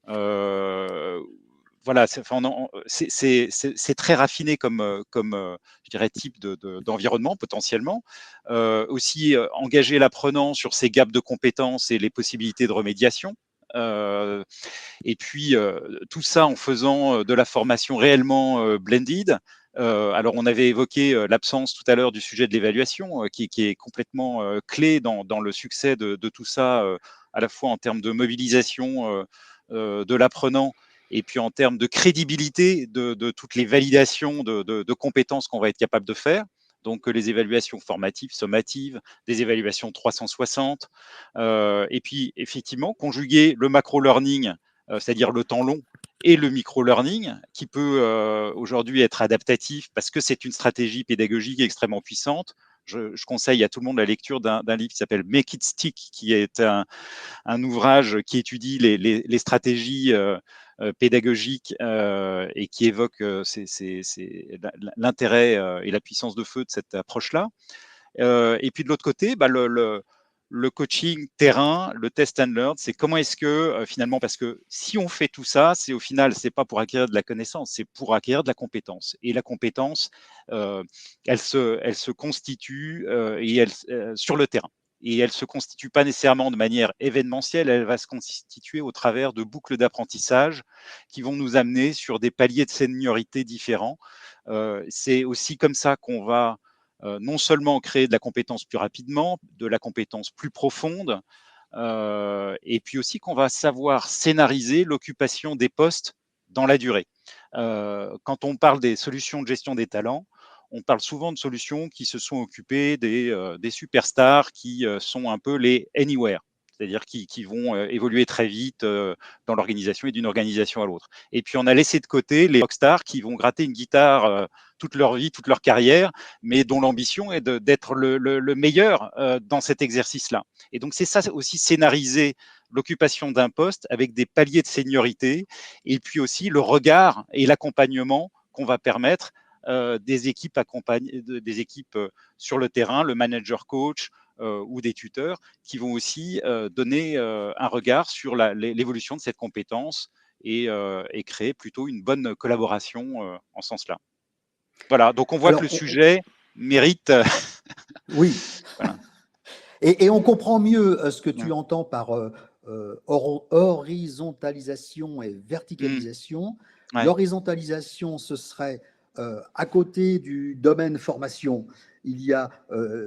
Euh, voilà, c'est très raffiné comme je dirais, type d'environnement potentiellement. Aussi, engager l'apprenant sur ses gaps de compétences et les possibilités de remédiation. Euh, et puis, tout ça en faisant de la formation réellement blended. Alors, on avait évoqué l'absence tout à l'heure du sujet de l'évaluation, qui est complètement clé dans le succès de tout ça, à la fois en termes de mobilisation de l'apprenant, et puis en termes de crédibilité de toutes les validations de compétences qu'on va être capable de faire. Donc, les évaluations formatives, sommatives, des évaluations 360. Et puis, effectivement, conjuguer le macro-learning, c'est-à-dire le temps long, et le micro-learning, qui peut aujourd'hui être adaptatif parce que c'est une stratégie pédagogique extrêmement puissante. Je conseille à tout le monde la lecture d'un livre qui s'appelle Make It Stick, qui est un ouvrage qui étudie les stratégies pédagogiques, et qui évoque l'intérêt et la puissance de feu de cette approche-là. Et puis de l'autre côté, bah, le coaching terrain, le test and learn, c'est comment est-ce que finalement, parce que si on fait tout ça, c'est au final, c'est pas pour acquérir de la connaissance, c'est pour acquérir de la compétence. Et la compétence, elle se constitue sur le terrain. et elle ne se constitue pas nécessairement de manière événementielle, elle va se constituer au travers de boucles d'apprentissage qui vont nous amener sur des paliers de seniorité différents. C'est aussi comme ça qu'on va non seulement créer de la compétence plus rapidement, de la compétence plus profonde, et puis aussi qu'on va savoir scénariser l'occupation des postes dans la durée. Quand on parle des solutions de gestion des talents, on parle souvent de solutions qui se sont occupées des superstars qui sont un peu les anywhere, c'est-à-dire qui vont évoluer très vite dans l'organisation et d'une organisation à l'autre. Et puis on a laissé de côté les rockstars qui vont gratter une guitare toute leur vie, toute leur carrière, mais dont l'ambition est d'être le meilleur dans cet exercice-là. Et donc c'est ça aussi, scénariser l'occupation d'un poste avec des paliers de seniorité, et puis aussi le regard et l'accompagnement qu'on va permettre des équipes sur le terrain, le manager coach ou des tuteurs qui vont aussi donner un regard sur l'évolution de cette compétence et créer plutôt une bonne collaboration en ce sens-là. Voilà, donc on voit que Alors, le sujet mérite. oui, Voilà. et on comprend mieux ce que Ouais. tu entends par horizontalisation et Mmh. verticalisation. Ouais. L'horizontalisation, ce serait à côté du domaine formation, il y a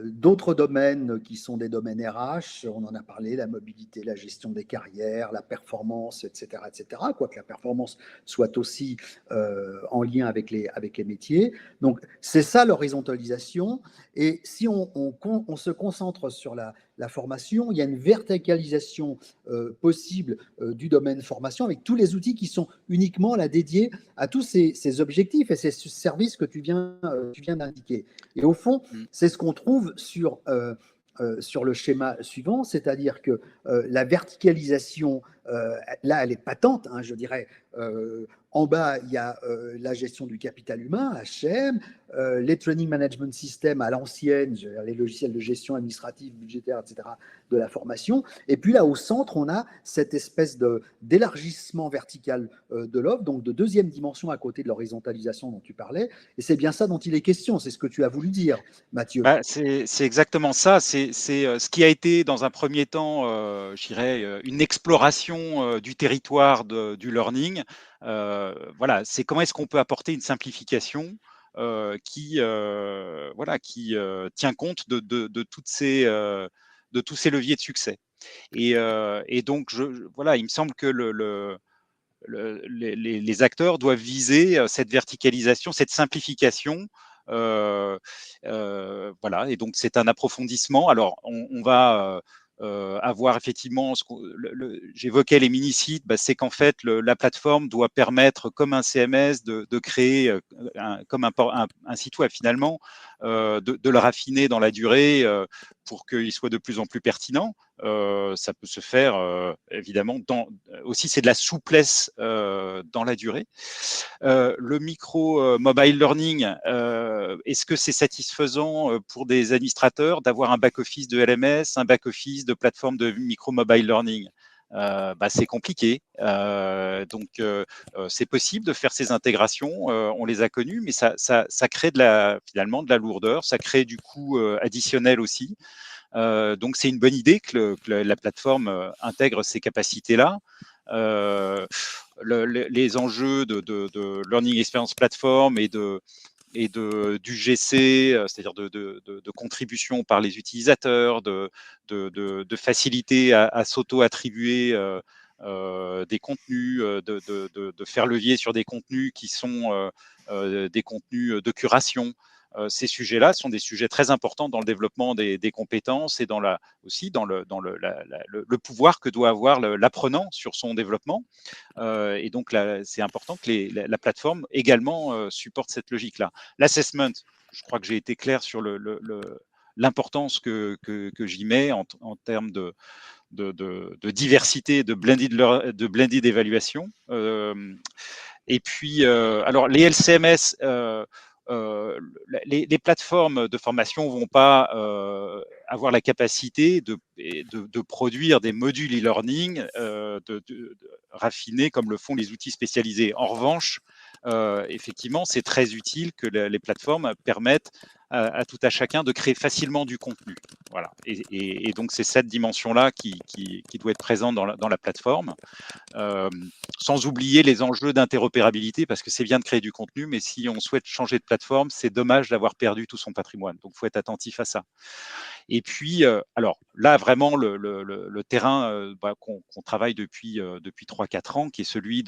d'autres domaines qui sont des domaines RH, on en a parlé, la mobilité, la gestion des carrières, la performance, etc., etc., quoique la performance soit aussi en lien avec les métiers. Donc, c'est ça l'horizontalisation. Et si on se concentre sur la formation, il y a une verticalisation possible du domaine formation avec tous les outils qui sont uniquement là dédiés à tous ces objectifs et ces services que tu viens d'indiquer. Et au fond, Mmh. c'est ce qu'on trouve sur le schéma suivant, c'est-à-dire que la verticalisation, là, elle est patente, hein, je dirais. En bas, il y a la gestion du capital humain, HM, les training management systems à l'ancienne, les logiciels de gestion administrative, budgétaire, etc., de la formation. Et puis là, au centre, on a cette espèce d'élargissement vertical de l'offre, donc de deuxième dimension à côté de l'horizontalisation dont tu parlais. Et c'est bien ça dont il est question, c'est ce que tu as voulu dire, Mathieu. Bah, c'est exactement ça. C'est ce qui a été dans un premier temps, je dirais, une exploration du territoire du learning. Voilà, c'est comment est-ce qu'on peut apporter une simplification qui tient compte de tous ces leviers de succès. Et donc, voilà, il me semble que les acteurs doivent viser cette verticalisation, cette simplification. Euh, voilà, et donc c'est un approfondissement. Alors, on va avoir effectivement, j'évoquais les mini-sites, bah, c'est qu'en fait, la plateforme doit permettre, comme un CMS, de créer comme un site web finalement, de le raffiner dans la durée pour qu'il soit de plus en plus pertinent. Ça peut se faire évidemment aussi, c'est de la souplesse dans la durée. Le micro mobile learning, est-ce que c'est satisfaisant pour des administrateurs d'avoir un back-office de LMS, un back-office de plateforme de micro mobile learning? C'est compliqué. C'est possible de faire ces intégrations. On les a connues, mais ça crée finalement de la lourdeur, ça crée du coût additionnel aussi. Donc, c'est une bonne idée que la plateforme intègre ces capacités-là. Les enjeux de Learning Experience Platform du GC, c'est-à-dire de contribution par les utilisateurs, de facilité à s'auto-attribuer des contenus, de faire levier sur des contenus qui sont des contenus de curation. Ces sujets-là sont des sujets très importants dans le développement des compétences et aussi dans le pouvoir que doit avoir l'apprenant sur son développement. Et donc, c'est important que la plateforme également supporte cette logique-là. L'assessment, je crois que j'ai été clair sur l'importance que j'y mets en termes de diversité, de blended évaluation. Et puis, alors, les LCMS, les plateformes de formation vont pas avoir la capacité de produire des modules e-learning raffinés comme le font les outils spécialisés. En revanche, effectivement, c'est très utile que les plateformes permettent à tout à chacun de créer facilement du contenu. Voilà. Et donc, c'est cette dimension-là qui doit être présente dans la plateforme. Sans oublier les enjeux d'interopérabilité, parce que c'est bien de créer du contenu, mais si on souhaite changer de plateforme, c'est dommage d'avoir perdu tout son patrimoine. Donc, il faut être attentif à ça. Et puis, alors là, vraiment, le terrain qu'on travaille depuis 3-4 ans, qui est celui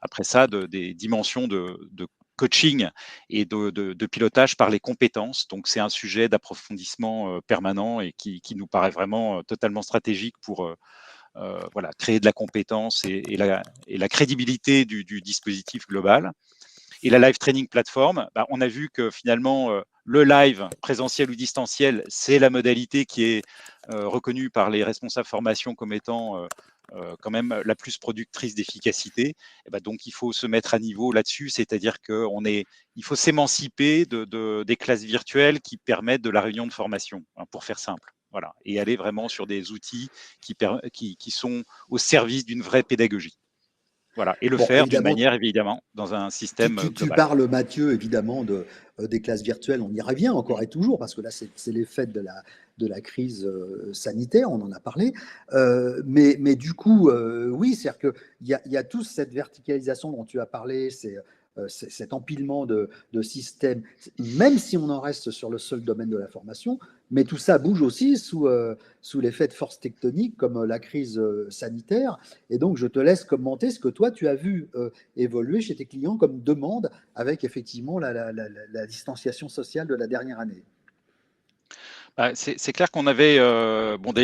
après ça, des dimensions de coaching et de pilotage par les compétences. Donc, c'est un sujet d'approfondissement permanent et qui nous paraît vraiment totalement stratégique pour voilà, créer de la compétence et la crédibilité du dispositif global. Et la live training platform, on a vu que finalement, le live, présentiel ou distanciel, c'est la modalité qui est reconnue par les responsables formation comme étant quand même la plus productrice d'efficacité. Donc, il faut se mettre à niveau là-dessus, c'est-à-dire qu'il faut s'émanciper des classes virtuelles qui permettent de la réunion de formation, pour faire simple. Voilà, et aller vraiment sur des outils qui sont au service d'une vraie pédagogie. Voilà, et le Bon, faire d'une évidemment, manière, évidemment, dans un système tu global. parles, Mathieu, évidemment, des classes virtuelles. On y revient encore Mmh. et toujours, parce que là, c'est l'effet de la crise sanitaire, on en a parlé. Mais du coup, oui, c'est-à-dire qu'il y a toute cette verticalisation dont tu as parlé, cet empilement de systèmes, même si on en reste sur le seul domaine de la formation, mais tout ça bouge aussi sous l'effet de forces tectoniques comme la crise sanitaire. Et donc, je te laisse commenter ce que toi, tu as vu évoluer chez tes clients comme demande avec effectivement la distanciation sociale de la dernière année. C'est clair qu'on avait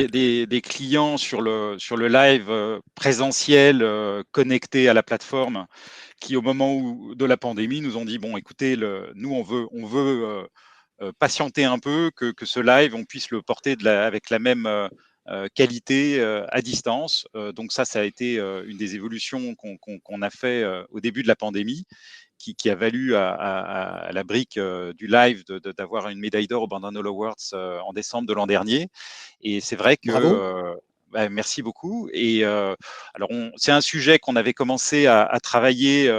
des clients sur le live présentiel connectés à la plateforme qui, au moment de la pandémie, nous ont dit, bon, écoutez, nous, on veut patienter un peu, que ce live, on puisse le porter avec la même qualité à distance. Donc ça a été une des évolutions qu'on a fait au début de la pandémie, qui a valu à la brique du live d'avoir une médaille d'or au Bandana Awards en décembre de l'an dernier. Et c'est vrai que Bravo. merci beaucoup. Et alors, c'est un sujet qu'on avait commencé à travailler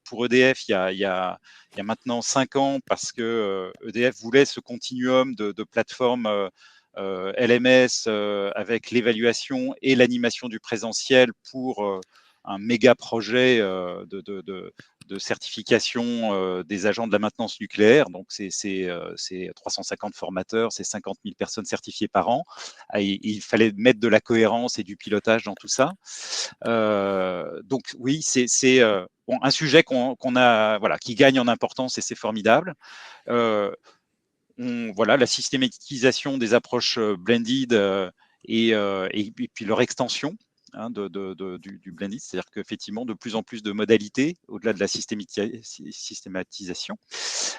pour EDF il y a maintenant 5 ans, parce que EDF voulait ce continuum de plateformes LMS avec l'évaluation et l'animation du présentiel pour un méga projet de certification des agents de la maintenance nucléaire. Donc, c'est 350 formateurs, c'est 50 000 personnes certifiées par an. Il fallait mettre de la cohérence et du pilotage dans tout ça. Donc oui, c'est un sujet qu'on a, voilà, qui gagne en importance, et c'est formidable. Voilà, la systématisation des approches blended et puis leur extension, du blended, c'est-à-dire qu'effectivement, de plus en plus de modalités au-delà de la systématisation.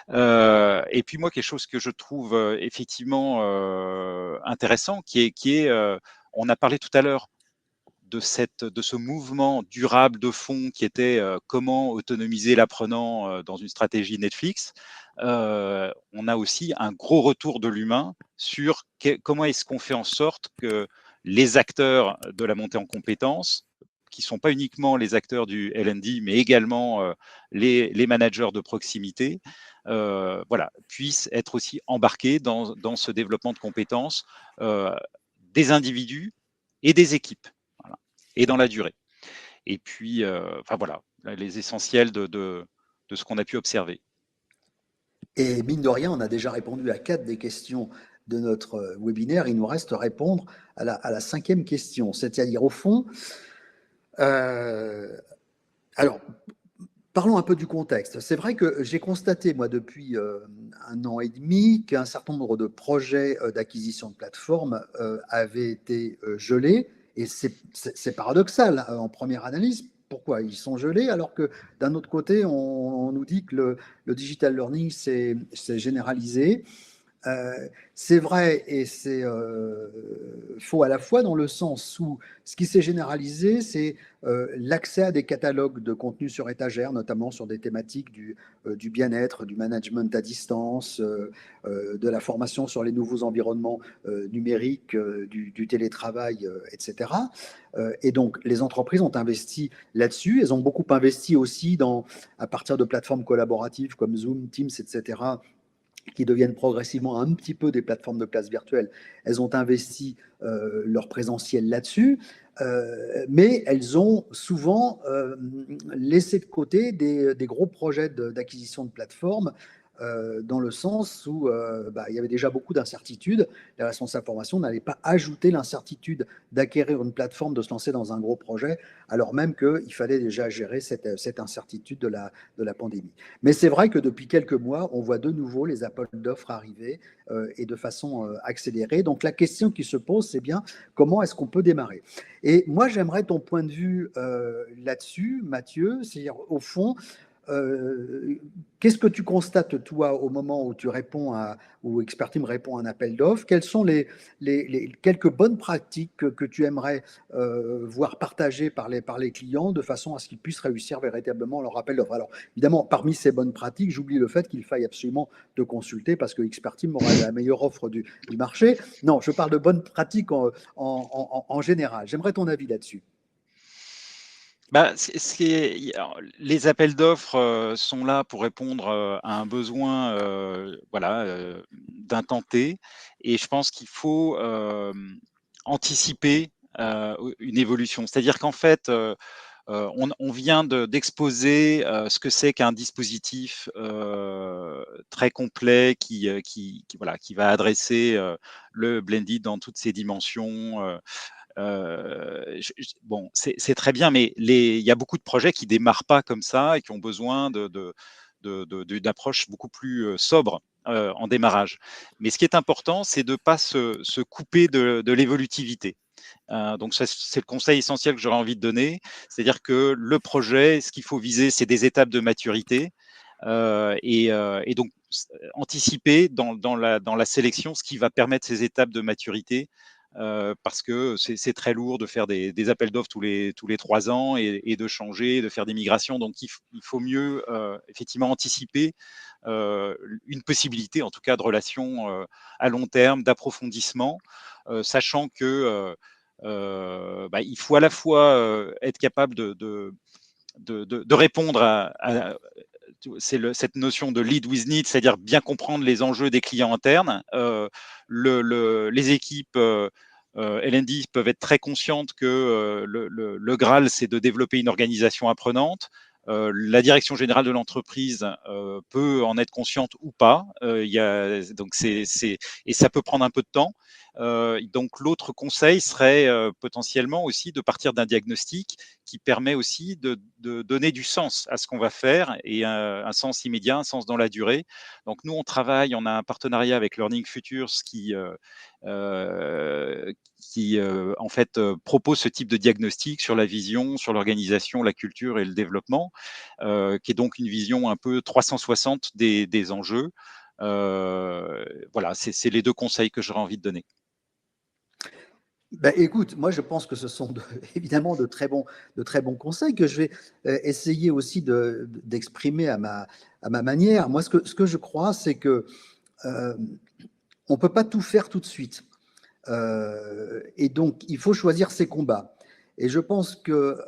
Et puis moi, quelque chose que je trouve effectivement intéressant, on a parlé tout à l'heure de ce mouvement durable de fond qui était comment autonomiser l'apprenant dans une stratégie Netflix. On a aussi un gros retour de l'humain sur comment est-ce qu'on fait en sorte que les acteurs de la montée en compétences, qui ne sont pas uniquement les acteurs du L&D, mais également les managers de proximité, voilà, puissent être aussi embarqués dans ce développement de compétences des individus et des équipes, voilà, et dans la durée. Et puis, enfin voilà, les essentiels de ce qu'on a pu observer. Et mine de rien, on a déjà répondu à 4 des questions de notre webinaire. Il nous reste à répondre à la cinquième question. C'est-à-dire, au fond, euh, alors, parlons un peu du contexte. C'est vrai que j'ai constaté, moi, depuis 1 an et demi, qu'un certain nombre de projets d'acquisition de plateformes avaient été gelés. Et c'est paradoxal en première analyse. Pourquoi ils sont gelés alors que d'un autre côté, on nous dit que le digital learning s'est généralisé. C'est vrai et c'est faux à la fois dans le sens où ce qui s'est généralisé, c'est l'accès à des catalogues de contenus sur étagère, notamment sur des thématiques du bien-être, du management à distance, de la formation sur les nouveaux environnements numériques, du télétravail, etc. Et donc, les entreprises ont investi là-dessus. Elles ont beaucoup investi aussi à partir de plateformes collaboratives comme Zoom, Teams, etc., qui deviennent progressivement un petit peu des plateformes de classe virtuelle, elles ont investi leur présentiel là-dessus, mais elles ont souvent laissé de côté des gros projets d'acquisition de plateformes, dans le sens où il y avait déjà beaucoup d'incertitudes. Les responsables formation n'allaient pas ajouter l'incertitude d'acquérir une plateforme, de se lancer dans un gros projet, alors même qu'il fallait déjà gérer cette incertitude de la pandémie. Mais c'est vrai que depuis quelques mois, on voit de nouveau les appels d'offres arriver et de façon accélérée. Donc la question qui se pose, c'est bien comment est-ce qu'on peut démarrer. Et moi, j'aimerais ton point de vue là-dessus, Mathieu, c'est-à-dire au fond, qu'est-ce que tu constates, toi, au moment où tu réponds où Expertime répond à un appel d'offres? Quelles sont les quelques bonnes pratiques que tu aimerais voir partagées par les clients de façon à ce qu'ils puissent réussir véritablement leur appel d'offres? Alors, évidemment, parmi ces bonnes pratiques, j'oublie le fait qu'il faille absolument te consulter parce que Expertime aura la meilleure offre du marché. Non, je parle de bonnes pratiques en général. J'aimerais ton avis là-dessus. Bah, alors, les appels d'offres sont là pour répondre à un besoin voilà, d'un temps T. Et je pense qu'il faut anticiper une évolution. C'est-à-dire qu'en fait, on vient d'exposer ce que c'est qu'un dispositif très complet voilà, qui va adresser le blended dans toutes ses dimensions. Bon, c'est très bien, mais il y a beaucoup de projets qui démarrent pas comme ça et qui ont besoin d'une approche beaucoup plus sobre en démarrage. Mais ce qui est important, c'est de ne pas se couper de l'évolutivité. Donc c'est le conseil essentiel que j'aurais envie de donner, c'est-à-dire que le projet, ce qu'il faut viser, c'est des étapes de maturité et donc anticiper dans la sélection ce qui va permettre ces étapes de maturité. Parce que c'est très lourd de faire des appels d'offres tous les 3 ans et de changer, de faire des migrations. Donc il faut mieux effectivement anticiper une possibilité, en tout cas, de relation à long terme, d'approfondissement, sachant que il faut à la fois être capable de répondre cette notion de lead with need, c'est-à-dire bien comprendre les enjeux des clients internes. Les équipes L&D peuvent être très conscientes que le Graal, c'est de développer une organisation apprenante. La direction générale de l'entreprise peut en être consciente ou pas. Donc et ça peut prendre un peu de temps. Donc l'autre conseil serait potentiellement aussi de partir d'un diagnostic qui permet aussi de donner du sens à ce qu'on va faire et un sens immédiat, un sens dans la durée. Donc nous, on a un partenariat avec Learning Futures qui en fait propose ce type de diagnostic sur la vision, sur l'organisation, la culture et le développement, qui est donc une vision un peu 360 des enjeux. Voilà, c'est les deux conseils que j'aurais envie de donner. Ben, écoute, moi je pense que ce sont évidemment de très bons conseils que je vais essayer aussi d'exprimer à ma manière. Moi, ce que je crois, c'est que euh, on ne peut pas tout faire tout de suite. Et donc, il faut choisir ses combats. Et je pense que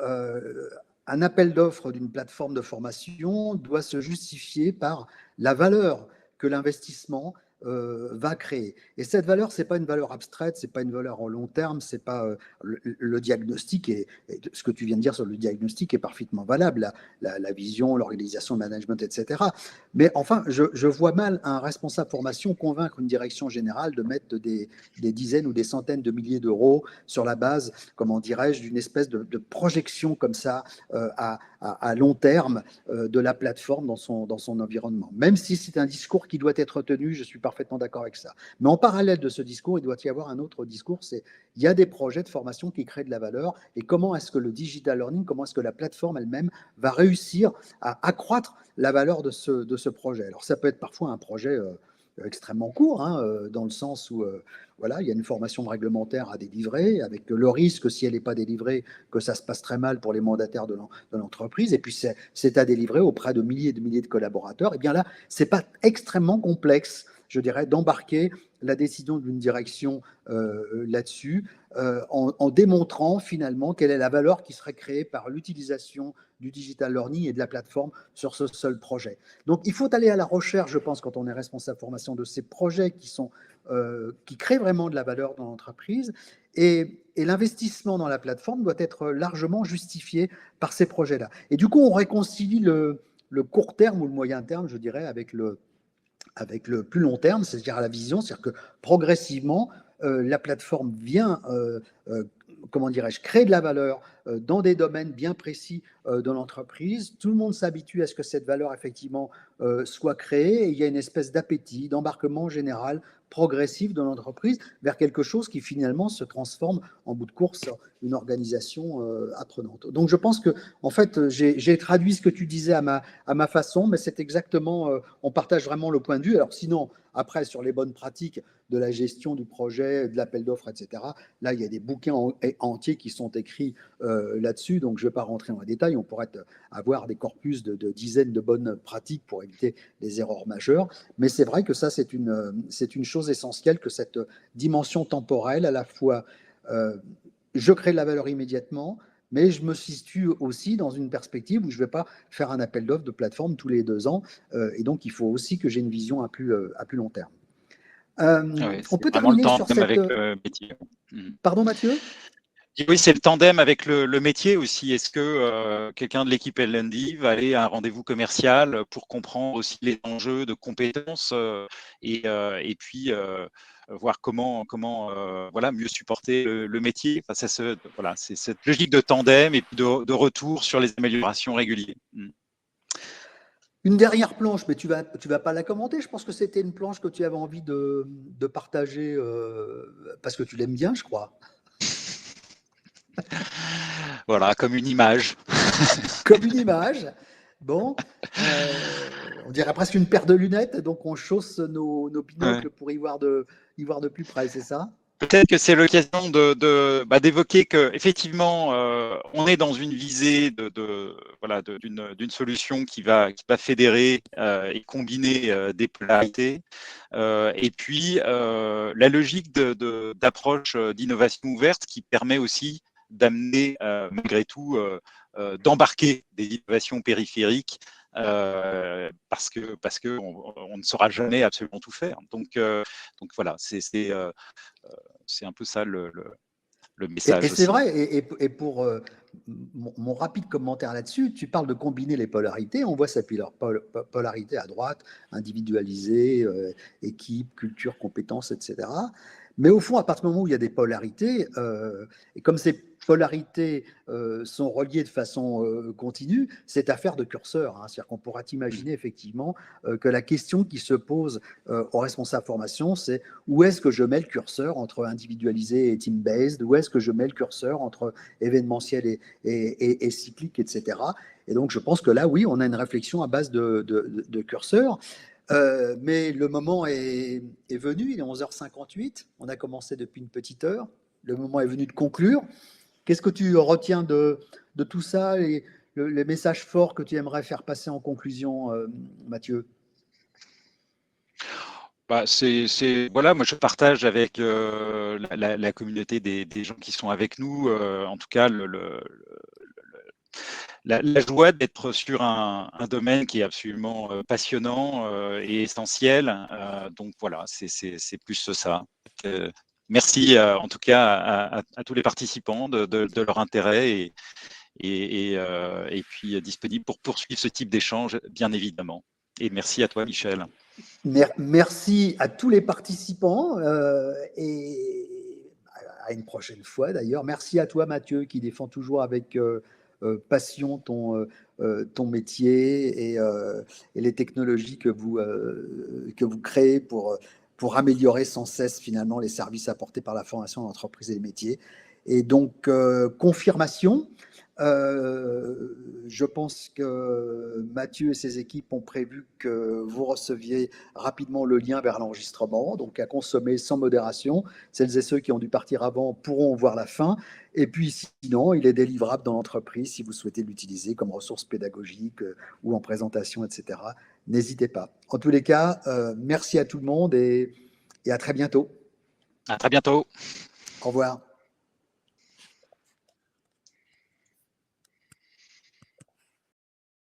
un appel d'offres d'une plateforme de formation doit se justifier par la valeur que l'investissement va créer. Et cette valeur, c'est pas une valeur abstraite, c'est pas une valeur en long terme, c'est pas le diagnostic et ce que tu viens de dire sur le diagnostic est parfaitement valable, la vision, l'organisation, le management, etc. Mais enfin, je vois mal un responsable formation convaincre une direction générale de mettre des dizaines ou des centaines de milliers d'euros sur la base, comment dirais-je, d'une espèce de projection comme ça à long terme de la plateforme dans son environnement. Même si c'est un discours qui doit être tenu, je suis parfaitement d'accord avec ça. Mais en parallèle de ce discours, il doit y avoir un autre discours, c'est il y a des projets de formation qui créent de la valeur et comment est-ce que le digital learning, comment est-ce que la plateforme elle-même va réussir à accroître la valeur de ce projet. Alors ça peut être parfois un projet extrêmement court, hein, dans le sens où voilà, il y a une formation réglementaire à délivrer, avec le risque, si elle n'est pas délivrée, que ça se passe très mal pour les mandataires de l'entreprise, et puis c'est à délivrer auprès de milliers de collaborateurs. Et bien là, c'est pas extrêmement complexe, je dirais, d'embarquer la décision d'une direction là-dessus, en démontrant finalement quelle est la valeur qui serait créée par l'utilisation du digital learning et de la plateforme sur ce seul projet. Donc, il faut aller à la recherche, je pense, quand on est responsable formation, de ces projets qui créent vraiment de la valeur dans l'entreprise. Et l'investissement dans la plateforme doit être largement justifié par ces projets-là. Et du coup, on réconcilie le court terme ou le moyen terme, je dirais, avec le plus long terme, c'est-à-dire à la vision, c'est-à-dire que progressivement, la plateforme vient, comment dirais-je, créer de la valeur dans des domaines bien précis de l'entreprise. Tout le monde s'habitue à ce que cette valeur, effectivement, soit créée, et il y a une espèce d'appétit, d'embarquement général, progressif de l'entreprise vers quelque chose qui finalement se transforme en bout de course une organisation apprenante. Donc je pense que, en fait, j'ai traduit ce que tu disais à ma façon, mais c'est exactement, on partage vraiment le point de vue. Alors sinon, après, sur les bonnes pratiques de la gestion du projet, de l'appel d'offres, etc., là, il y a des bouquins entiers qui sont écrits là-dessus, donc je ne vais pas rentrer dans les détails. On pourrait avoir des corpus de dizaines de bonnes pratiques pour éviter les erreurs majeures, mais c'est vrai que ça, c'est une chose essentielle, que cette dimension temporelle, à la fois, je crée de la valeur immédiatement, mais je me situe aussi dans une perspective où je ne vais pas faire un appel d'offres de plateforme tous les 2 ans, et donc il faut aussi que j'ai une vision à plus long terme. Ouais, On c'est peut vraiment le terminer sur tandem cette... avec le métier. Pardon, Mathieu? Et oui, c'est le tandem avec le métier aussi. Est-ce que quelqu'un de l'équipe L&D va aller à un rendez-vous commercial pour comprendre aussi les enjeux de compétences et puis voir comment voilà, mieux supporter le métier. Enfin, voilà, c'est cette logique de tandem et puis de retour sur les améliorations régulières. Une dernière planche, mais tu vas pas la commenter. Je pense que c'était une planche que tu avais envie de partager parce que tu l'aimes bien, je crois. Voilà, comme une image. Comme une image. Bon, on dirait presque une paire de lunettes, donc on chausse nos Ouais. binocles pour y voir de plus près, c'est ça? Peut-être que c'est l'occasion d'évoquer que effectivement on est dans une visée voilà d'une solution qui va fédérer et combiner des polarités et puis la logique d'approche d'innovation ouverte qui permet aussi d'amener malgré tout d'embarquer des innovations périphériques parce que on ne saura jamais absolument tout faire. Donc voilà, c'est un peu ça le Et message c'est aussi. vrai, et pour mon rapide commentaire là-dessus, tu parles de combiner les polarités. On voit cette polarité à droite, individualisée, équipe, culture, compétences, etc. Mais au fond, à partir du moment où il y a des polarités, et comme ces polarités sont reliées de façon continue, c'est affaire de curseur, hein. C'est-à-dire qu'on pourra imaginer effectivement que la question qui se pose aux responsables formation, c'est où est-ce que je mets le curseur entre individualisé et team-based, où est-ce que je mets le curseur entre événementiel et cyclique, etc. Et donc, je pense que là, oui, on a une réflexion à base de curseur. Mais le moment est venu, il est 11h58, on a commencé depuis une petite heure, le moment est venu de conclure. Qu'est-ce que tu retiens de tout ça, les messages forts que tu aimerais faire passer en conclusion, Mathieu? Bah, voilà, moi je partage avec la communauté des gens qui sont avec nous, en tout cas la joie d'être sur un domaine qui est absolument passionnant et essentiel. Donc voilà, c'est plus ça. Euh, Merci en tout cas à tous les participants de leur intérêt et puis disponible pour poursuivre ce type d'échange, bien évidemment. Et merci à toi, Michel. Merci à tous les participants et à une prochaine fois d'ailleurs. Merci à toi Mathieu qui défend toujours avec passion ton métier et les technologies que vous créez pour améliorer sans cesse finalement les services apportés par la formation d'entreprise et des métiers. Et donc, confirmation. Je pense que Mathieu et ses équipes ont prévu que vous receviez rapidement le lien vers l'enregistrement, donc à consommer sans modération. Celles et ceux qui ont dû partir avant pourront voir la fin. Et puis sinon, il est délivrable dans l'entreprise si vous souhaitez l'utiliser comme ressource pédagogique ou en présentation, etc. N'hésitez pas. En tous les cas, merci à tout le monde et à très bientôt. À très bientôt. Au revoir.